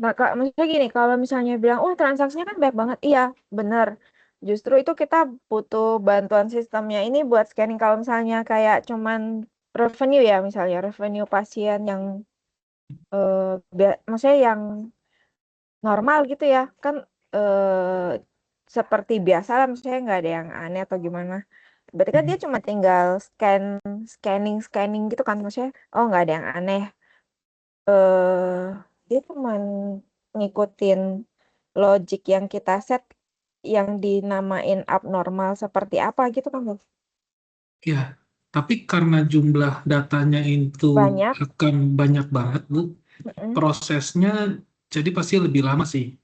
Nah, maksudnya gini, kalau misalnya bilang, transaksinya kan banyak banget. Iya, bener. Justru itu kita butuh bantuan sistemnya ini buat scanning. Kalau misalnya kayak cuman revenue ya, misalnya revenue pasien yang, maksudnya yang normal gitu ya, kan seperti biasa lah, maksudnya nggak ada yang aneh atau gimana. Berarti kan dia cuma tinggal scanning gitu kan, maksudnya, nggak ada yang aneh. Dia cuman ngikutin logik yang kita set yang dinamain abnormal seperti apa gitu kan, Bu? Ya, tapi karena jumlah datanya itu Banyak. akan banyak banget, Bu, Mm-mm. prosesnya jadi pasti lebih lama sih.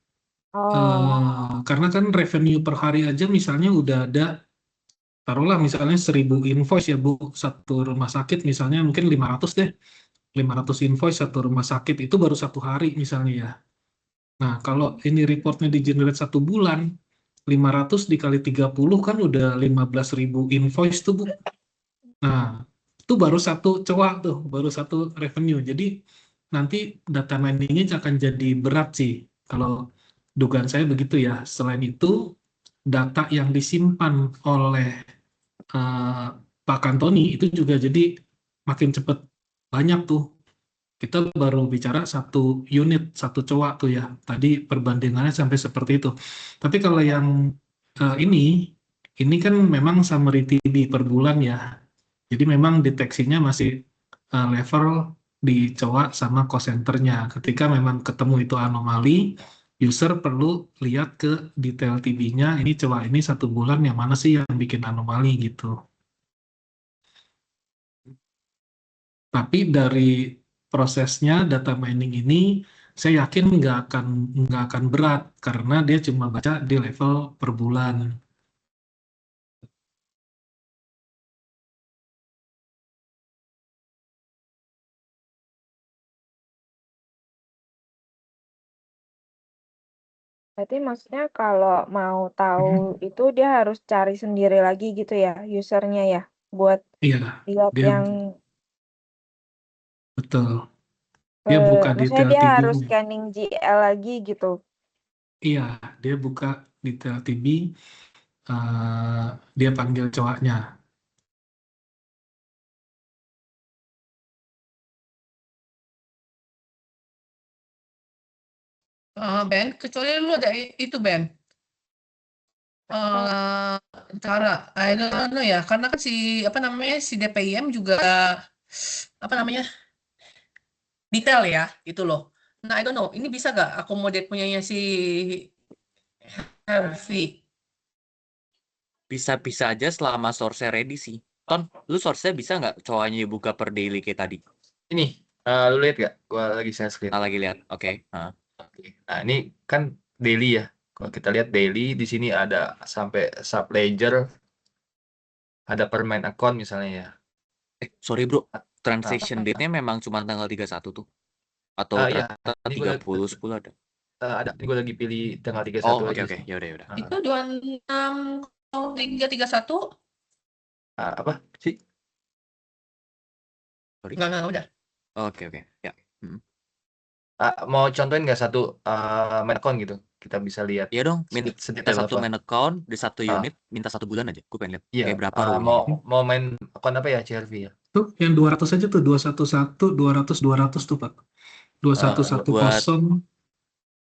Karena kan revenue per hari aja misalnya udah ada, taruhlah misalnya 1.000 invoice ya Bu, satu rumah sakit misalnya mungkin 500 deh. 500 invoice satu rumah sakit itu baru satu hari misalnya ya. Nah, kalau ini reportnya di generate 1 bulan, 500 dikali 30 kan udah 15.000 invoice tuh Bu. Nah, itu baru satu cowok tuh, baru satu revenue. Jadi nanti data miningnya akan jadi berat sih. Kalau dugaan saya begitu ya. Selain itu, data yang disimpan oleh eh, Pak Kantoni itu juga jadi makin cepat banyak tuh. Kita baru bicara satu unit, satu cowok tuh ya. Tadi perbandingannya sampai seperti itu. Tapi kalau yang ini kan memang summary TB per bulan ya. Jadi memang deteksinya masih level di cowok sama call centernya. Ketika memang ketemu itu anomali, user perlu lihat ke detail TB-nya. Ini cowok ini 1 bulan yang mana sih yang bikin anomali gitu. Tapi dari prosesnya data mining ini, saya yakin nggak akan berat karena dia cuma baca di level per bulan. Berarti maksudnya kalau mau tahu itu dia harus cari sendiri lagi gitu ya, usernya ya, buat Iya, lihat dia yang, betul. Dia buka maksudnya detail dia harus TB-nya. scanning GL lagi gitu. Iya, dia buka detail TB, dia panggil cowoknya. Ben, kecuali lu ada itu Ben, cara I don't know ya, karena kan si apa namanya si DPIM juga apa namanya detail ya, gitu loh. Nah, I don't know, ini bisa gak akomodir punyanya si Harvey? Bisa-bisa aja selama source-nya ready sih. Ton, lu source-nya bisa nggak cowoknya buka per daily kayak tadi? Ini, lu lihat gak? Gua lagi share screen. Lagi lihat. Oke. Oke. Nah, ini kan daily ya. Kalau kita lihat daily, di sini ada sampai sub ledger, ada per main account misalnya ya. Sorry bro, Nah, transaction date-nya memang cuma tanggal 31 tuh? Atau iya, ternyata ini gue 30, 10 ada? ada. Ini gue lagi pilih tanggal 31 Oh, oke, aja oke. sih. Ya udah, ya udah. Nah, Itu 26 331 apa sih? Sorry. enggak udah. Oke, oke. Ya. Mau contohin nggak satu main account gitu? Kita bisa lihat Iya dong, minta sedetail satu apa. main account di satu Ah. unit, minta 1 bulan aja. Gue pengen lihat Iya, kayak berapa row-nya. mau main account apa ya, CRV ya? Tuh, yang 200 aja tuh, 211, 200 tuh Pak. 2110,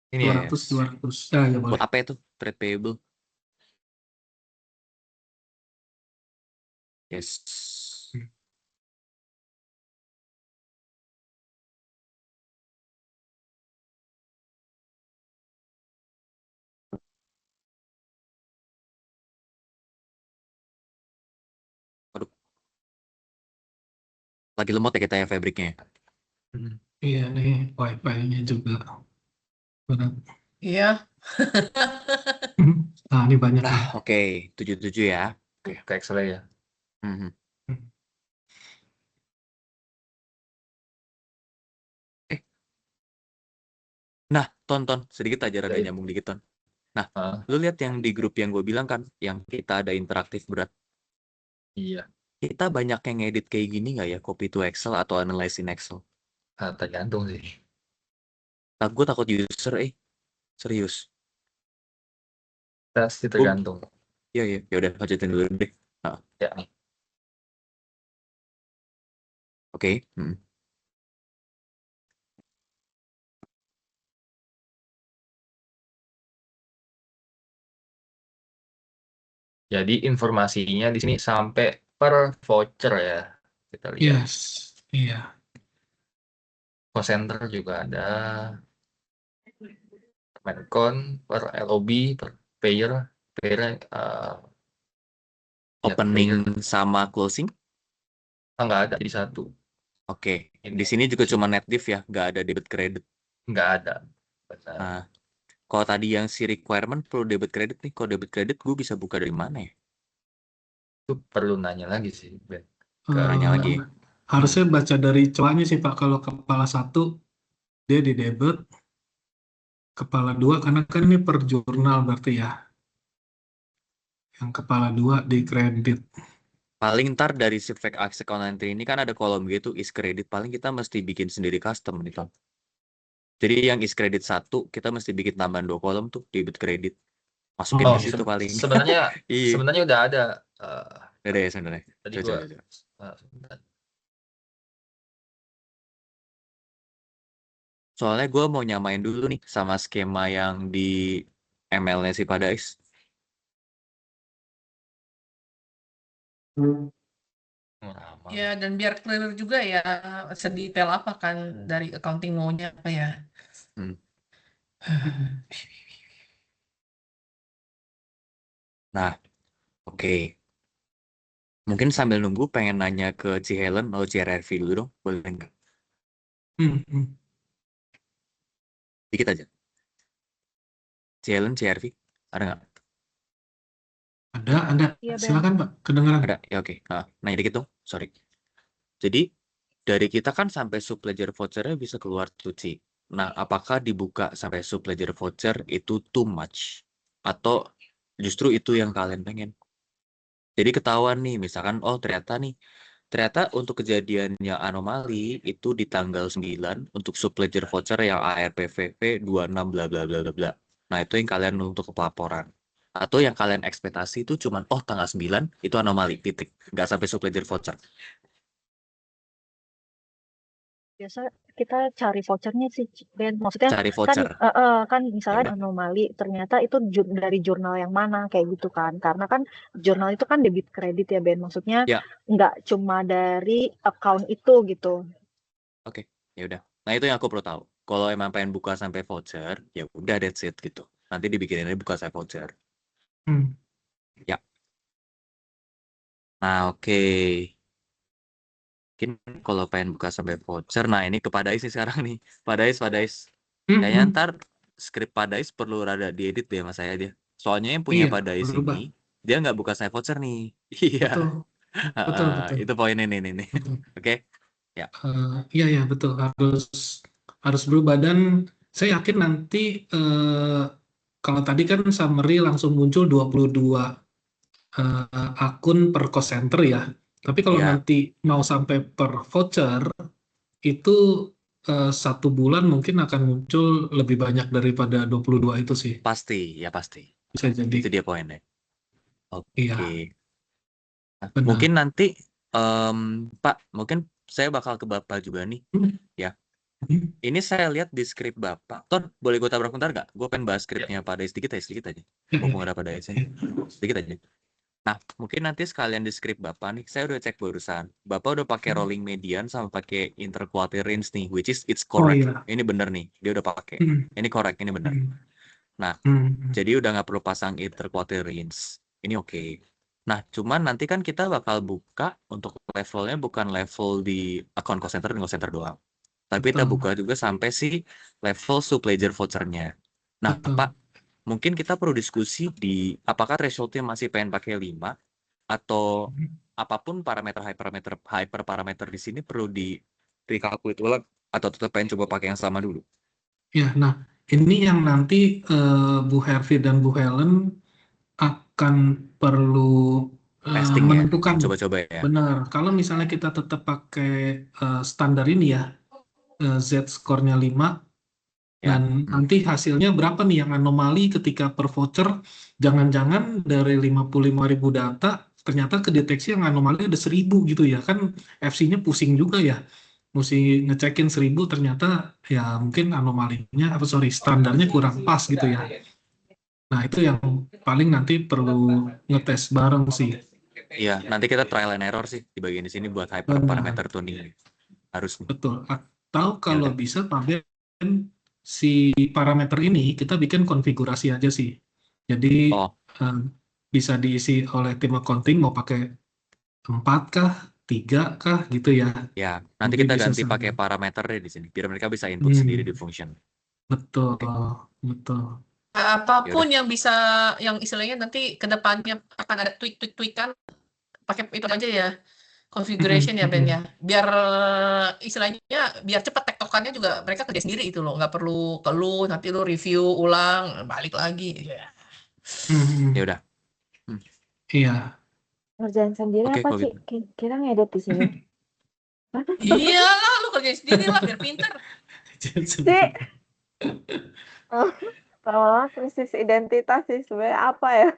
Ini ya. 200, 200. Ya boleh. Buat apa itu? Trade payable. Yes. Aduh. Lagi lemot ya kita ya fabriknya ya. Iya nih, wifi-nya juga. Benar. Iya. Nah, ini banyak Nah, nih. oke. 77 ya. Ke Excel ya. Mhm. Nah, tonton sedikit aja rada Iya. nyambung dikit Ton. Nah, Ah, lu lihat yang di grup yang gue bilang kan, yang kita ada interaktif berat. iya. Kita banyak yang ngedit kayak gini nggak ya, copy to Excel atau analyze in Excel? Tergantung sih. Gue takut user, serius. Pasti Gue, tergantung. ya udah lanjutin dulu deh. Ah, Ya. oke. Jadi informasinya di sini sampai per voucher ya. Kita lihat. Yes, iya. Cost center juga ada. Mencon per LOB, per payer, payer ya, payer Opening sama closing. nggak ada di satu. Oke. Ini Di sini juga cuma net diff ya, nggak ada debit credit. nggak ada. Benar. Nah, kalau tadi yang si requirement perlu debit credit nih, kalau debit credit gue bisa buka dari mana ya? Itu perlu nanya lagi sih, Ben. Nanya lagi. Harusnya baca dari cowoknya sih Pak. Kalau kepala 1 dia di debit, kepala 2 karena kan ini per jurnal berarti ya. Yang kepala 2 di kredit. Paling ntar dari si fake account entry ini kan ada kolom gitu is credit, paling kita mesti bikin sendiri custom nih Tom. Jadi yang is credit 1 kita mesti bikin tambahan 2 kolom tuh debit credit. Masukin Oh, ke situ paling. Sebenarnya Iya. sebenarnya udah ada. Udah ya sebenarnya. Tadi Coba. sebentar. Soalnya gue mau nyamain dulu nih sama skema yang di ML-nya si Padais. Ya, dan biar clear juga ya, sedetail apa kan dari accounting maunya apa ya. Nah, oke. Mungkin sambil nunggu pengen nanya ke Ci Helen atau CRRV dulu dong, boleh nggak? Dikit aja. Ci Helen, CRV, ada nggak? Ada. Iya, Ben. Silakan Pak, kedengeran. Ada, ya oke. Nanya dikit dong, sorry. Jadi, dari kita kan sampai subledger voucher-nya bisa keluar tuh, Ci. Nah, apakah dibuka sampai subledger voucher itu too much? Atau justru itu yang kalian pengen? Jadi ketahuan nih, misalkan, oh ternyata untuk kejadiannya anomali itu di tanggal 9 untuk subledger voucher yang ARPVP 26 bla bla bla bla bla. Nah, itu yang kalian untuk pelaporan. Atau yang kalian ekspektasi itu cuman tanggal 9 itu anomali, titik. Nggak sampai subledger voucher. Biasa kita cari vouchernya sih, Ben. Maksudnya Cari kan voucher. kan misalnya Ya udah. anomali ternyata itu dari jurnal yang mana kayak gitu kan. Karena kan jurnal itu kan debit kredit ya, Ben. Maksudnya Ya. nggak cuma dari account itu gitu. Oke, ya udah. Nah, itu yang aku perlu tahu. Kalau emang pengen buka sampai voucher, ya udah that's it gitu. Nanti dibikinin buka sampai voucher. Ya. Nah, oke. Mungkin kalau pengen buka sampai voucher, nah ini ke Padais nih sekarang nih. Padais. Kayaknya ntar skrip Padais perlu rada diedit deh sama saya dia. Soalnya yang punya Iya, Padais berubah. ini, dia nggak buka sampai voucher nih. Iya. Betul. Itu poinnya nih. Oke. Ya. Iya betul, harus berubah. Dan saya yakin nanti kalau tadi kan summary langsung muncul 22 akun per cost center ya. Tapi kalau Iya. nanti mau sampai per voucher itu 1 bulan mungkin akan muncul lebih banyak daripada 22 itu sih. Pasti. Bisa jadi. Itu dia poinnya. Oke. Iya. Nah, Benar. mungkin nanti Pak, mungkin saya bakal ke Bapak juga nih. Ya. Ini saya lihat di skrip Bapak. Ton, boleh gue tabrak bentar nggak? Gue pengen bahas skripnya Pak Dai sedikit aja. Mumpung ada Pak Dai sih. Sedikit aja. Nah, mungkin nanti sekalian di skrip Bapak nih, saya udah cek barusan. Bapak udah pakai rolling median sama pakai interquartile range nih, which is it's correct. Iya. Ini bener nih, dia udah pakai. Ini correct, ini bener. Nah, jadi udah nggak perlu pasang interquartile range. Ini oke. Nah, cuman nanti kan kita bakal buka untuk levelnya bukan level di account cost center dan cost center doang. Tapi kita buka juga sampai si level subledger voucher-nya. Nah, Pak, mungkin kita perlu diskusi di apakah threshold-nya masih pengen pakai 5 atau apapun hyperparameter di sini perlu di recalculate ulang atau tetap pengen coba pakai yang sama dulu. Ya, nah ini yang nanti Bu Hervi dan Bu Helen akan perlu Testing menentukan. ya, coba-coba ya. Benar, kalau misalnya kita tetap pakai standar ini ya, Z skornya 5, Ya. Dan nanti hasilnya berapa nih yang anomali ketika per voucher, jangan-jangan dari 55.000 data, ternyata kedeteksi yang anomali ada 1.000 gitu ya, kan FC-nya pusing juga ya, mesti ngecekin 1.000 ternyata ya mungkin anomalinya, standarnya kurang pas gitu ya. Nah itu yang paling nanti perlu ngetes bareng sih. Iya, nanti kita trial and error sih di bagian di sini buat hyperparameter tuning. Harus nih. Betul. Atau kalau udah. bisa Pak Ben, si parameter ini kita bikin konfigurasi aja sih. Jadi Oh, bisa diisi oleh tim accounting mau pakai 4 kah, 3 kah gitu ya. ya. Nanti Mungkin kita bisa ganti sama. pakai parameter deh di sini, biar mereka bisa input sendiri di function. Betul, Oke. betul. Apapun yang bisa, yang istilahnya nanti ke depannya akan ada tweak-tweak-tweakan, pakai itu aja ya, configuration ya Ben ya. Biar istilahnya biar cepat tektokannya juga mereka kerja sendiri itu loh, nggak perlu ke lu, nanti lu review ulang, balik lagi. Ya. Ya udah. Iya. Ngerjain sendiri Oke, apa kalau Ci? Kita ngedit di sini. Iyalah, lu kerjain sendiri lah biar pinter. Ci. Lama-lama krisis identitas sih sebenarnya apa ya?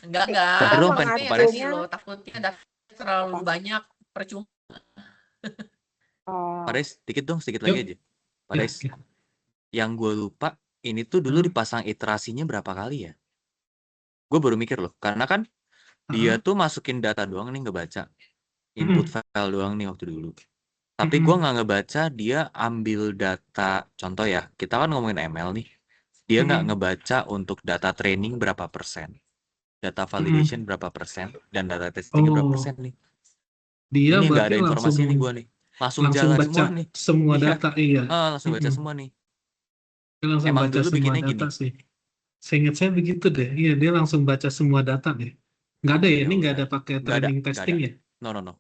Enggak. Bentar dong, Pen, Maksudnya Pak yang Des. tadi loh, takutnya ada terlalu banyak percuma. Oh, Pak Des, dikit dong, sedikit Yuk. lagi aja. Pak Ya, Des, ya. yang gue lupa, ini tuh dulu dipasang iterasinya berapa kali ya? Gue baru mikir loh, karena kan dia tuh masukin data doang nih ngebaca. Input file doang nih waktu dulu. Tapi gue nggak ngebaca dia ambil data, contoh ya, kita kan ngomongin ML nih. Dia nggak ngebaca untuk data training berapa persen, data validation berapa persen, dan data testing berapa persen nih. Dia Ini nggak berarti ada informasi nih gue nih. Langsung jalan baca semua nih. semua Iya. data, iya. Langsung baca semua nih. Dia langsung Emang baca dulu semua bikinnya data gini. sih. Seingat saya begitu deh. Iya, dia langsung baca semua data deh. Nggak ada ya, Ya ini nggak udah. ada pakai Nggak ada, training nggak testing ada. ya? No.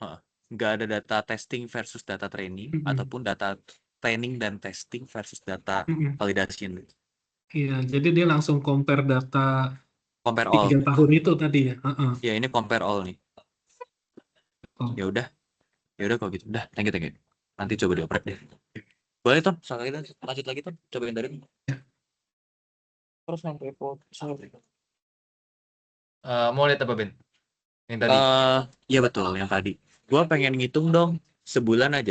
Nggak ada data testing versus data training, ataupun data training dan testing versus data validation. Iya, jadi dia langsung compare data Compare all. 3 tahun itu tadi ya. Ya ini compare all nih. Oh. Ya udah kalau gitu. Udah, thank you. Nanti coba dioprek deh. Boleh Ton, sekali lagi lanjut lagi Ton, cobain dari. Terus sampai Mau lihat apa Ben? Yang tadi. Iya betul yang tadi. Gua pengen ngitung dong sebulan,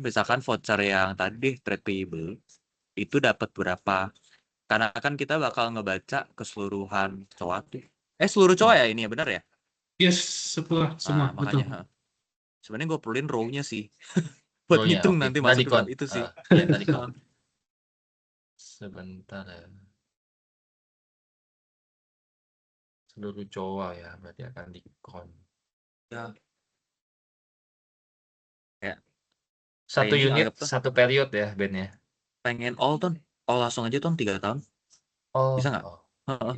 misalkan voucher yang tadi trade payable itu dapat berapa? Karena kan kita bakal ngebaca keseluruhan cowok tuh. Seluruh cowok ya ini ya, benar ya? Yes, semua, betul. Makanya sebenarnya gue perluin row-nya sih. Buat Row-nya, ngitung oke. nanti Tadi masuk kon. itu sih. Iya, tadi kon. Sebentar ya. Seluruh cowok ya, berarti akan di kon. Ya. Satu Training unit, anggap tuh. satu period ya Ben ya. Pengen all Ton. All langsung aja Ton 3 tahun. Oh, Bisa nggak?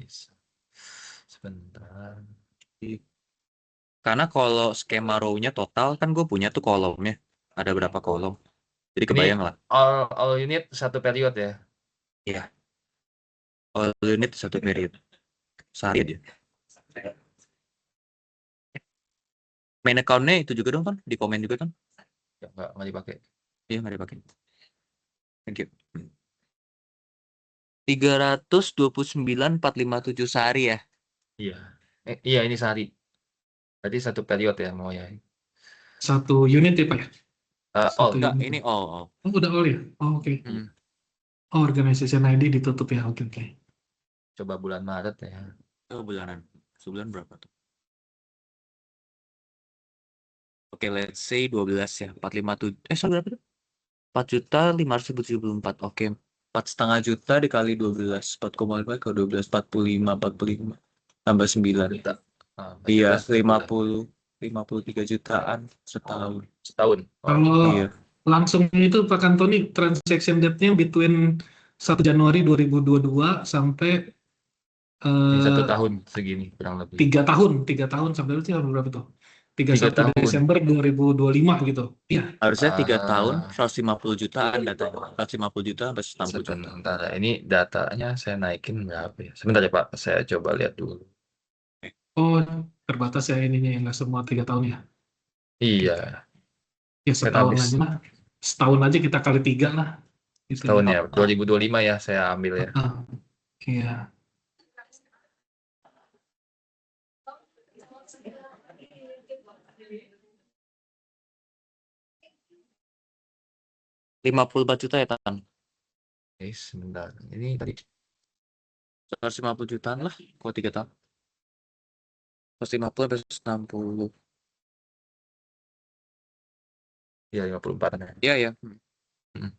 Bisa. Sebentar. Karena kalau skema row-nya total kan gue punya tuh kolomnya. Ada berapa kolom. Jadi kebayang lah. All unit satu period ya. Iya. All unit satu period. Sehari aja. Main account-nya itu juga dong kan? Di komen juga kan? Ya, nggak dipakai. Iya nggak dipakai. Thank you. 329.457 sehari ya? Iya. Iya ini sehari. Berarti satu period ya mau ya. Satu unit ya Pak ya? All. Enggak, ini all. Oh, udah all ya? Oh, oke. Oh, organization ID ditutup ya, oke. Coba bulan Maret ya. Oh, bulanan. Sebulan berapa tuh? Oke, let's say 12 ya. 457. Sorry berapa tuh? 4.574. Oke. 4,5 juta dikali 12. 4,5 ke 12. 45. Tambah 9. Iya, 53 jutaan setahun. Setahun. Kalau Iya. langsung itu Pak Antoni, transaction date-nya between 1 Januari 2022 sampai Ini 1 tahun segini kurang lebih. 3 tahun sampai itu berapa tuh? 31 tahun. Desember 2025 gitu. Iya. Harusnya 3 tahun 150 jutaan datanya. 150 juta sampai 160 juta. Sebentar, ini datanya saya naikin berapa ya? Sebentar ya Pak, saya coba lihat dulu. Oh, terbatas ya ininya, nggak semua 3 tahun ya. Iya. Ya setahun Database. aja lah. setahun aja kita kali 3 lah. Gitu Setahun ya. ya, 2025 ya saya ambil ya. Iya. $54 juta ya, Tan? Oke, sebentar. Ini tadi 150 jutaan lah, kalau 3 tahun. 150 sampai 160. ya 54 ya. Iya ya. Hmm.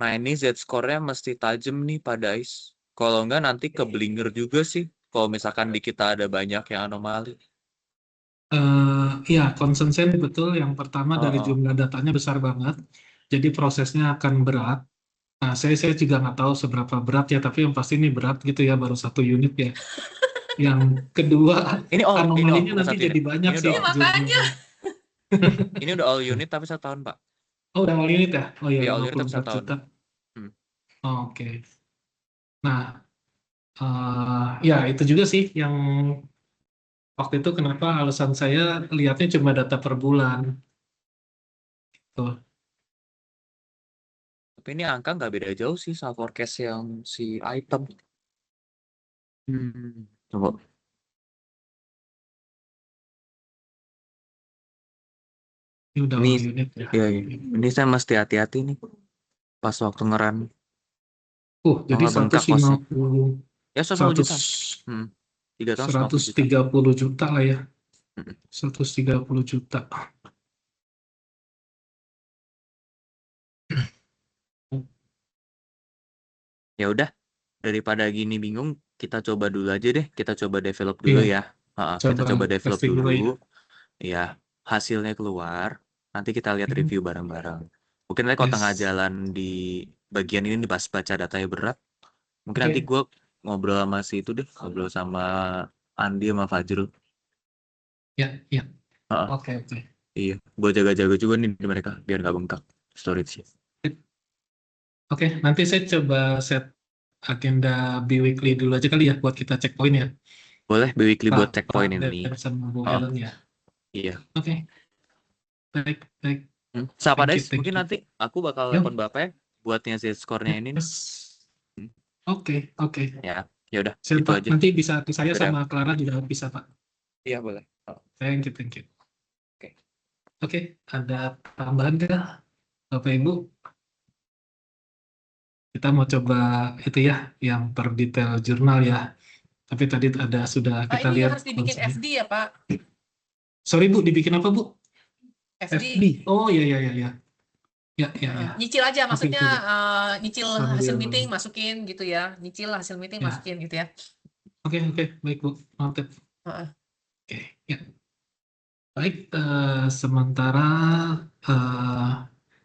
Nah ini Z-score-nya mesti tajam nih pada Ais. Kalau enggak nanti keblinger juga sih. Kalau misalkan di kita ada banyak yang anomali. Iya, konsensen betul. Yang pertama dari Oh, jumlah datanya besar banget, jadi prosesnya akan berat. Nah, saya juga nggak tahu seberapa berat ya, tapi yang pasti ini berat gitu ya, baru 1 unit ya. Yang kedua, Ini all, anomalinya bukan nanti 1 unit. jadi banyak Ini sih udah all. Makanya. jumlahnya. Ini udah all unit tapi 1 tahun, Pak. Oh, udah all unit ya? Oh iya, Iya, all unit tapi 1 54 tahun. juta. Hmm. Oh, oke. Nah, ya itu juga sih yang waktu itu kenapa alasan saya lihatnya cuma data per bulan. Tuh. Tapi ini angka nggak beda jauh sih sama forecast yang si item. Coba. Ini udah Ini, all unit ya. iya. Ini saya mesti hati-hati nih pas waktu ngeran. Jadi nggak bengkak kosnya. 150, Ya 150 juta. 3 tahun 150 juta. 130 juta lah ya. Mm-mm. 130 juta. Ya udah, daripada gini bingung, kita coba dulu aja deh. Kita coba develop dulu Iya, ya. Kita coba develop testing dulu. dulu ya. Ya, hasilnya keluar. Nanti kita lihat Mhm. review bareng-bareng. Mungkin nanti kalau Yes. tengah jalan di bagian ini pas baca datanya berat, mungkin Oke. nanti gue ngobrol sama si itu deh, ngobrol sama Andi sama Fajrul. Ya, ya. Heeh. Oke. Iya, gue jaga-jaga juga nih di mereka biar nggak bengkak storage-nya. Oke, nanti saya coba set agenda bi-weekly dulu aja kali ya buat kita checkpoint ya. Boleh weekly buat Pak checkpoint Dan ini. sama Bu Oh. Helen ya. Iya. Oke. Baik. Siapa Thank you, Des? Mungkin nanti aku bakal Yo. telepon Bapak ya buatnya Z-score-nya ini nih. Yes. Oke. Ya udah, Siap, itu Pak. aja. Nanti bisa saya Udah. sama Clara juga bisa, Pak. Iya, boleh. Thank you. Oke. Oke, ada tambahan kah, Bapak Ibu? Kita mau coba itu ya, yang per detail jurnal ya. Tapi tadi ada sudah Pak, kita ini lihat. harus dibikin konsepnya. FD ya, Pak? Sorry Bu, dibikin apa Bu? FD. Oh iya. Ya. Nyicil aja, maksudnya nyicil Sambil- hasil meeting masukin gitu ya. Nyicil hasil meeting Ya. masukin gitu ya. Oke, baik Bu, noted. Heeh. Oke, ya. Baik, sementara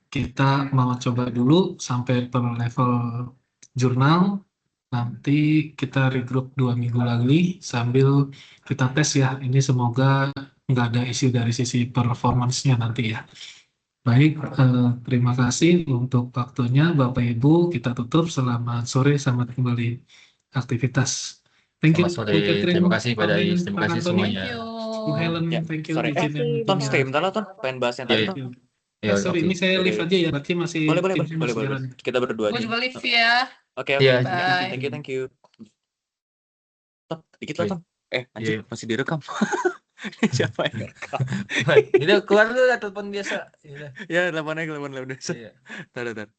kita mau coba dulu sampai per level jurnal. Nanti kita regroup 2 minggu lagi sambil kita tes ya. Ini semoga nggak ada isu dari sisi performance-nya nanti ya. Baik, terima kasih untuk waktunya Bapak Ibu. Kita tutup. Selamat sore, selamat kembali aktivitas. Thank you. Selamat sore. Bu Catherine, Terima kasih Pak pada Ben, Ais. Terima Pak kasih Anthony, semuanya. Thank you. Bu Helen, Ya, thank you. sorry. izin yang Makasih. Ton, meetingnya. stay bentar lah, Ton. Pengen bahas yang tadi, Iya, Ton. Ya, Sorry, oke. ini saya live aja ya, berarti masih Boleh. timnya masih jalan. Kita berdua Gue aja. juga live ya. Oke. Iya. Bye. Thank you. Ton, dikit lah, Oke. Ton. Anjir, Iya. masih direkam. Siapa yang rekam? Udah keluar dulu lah telepon biasa. Ya, teleponnya biasa. Iya. Tar.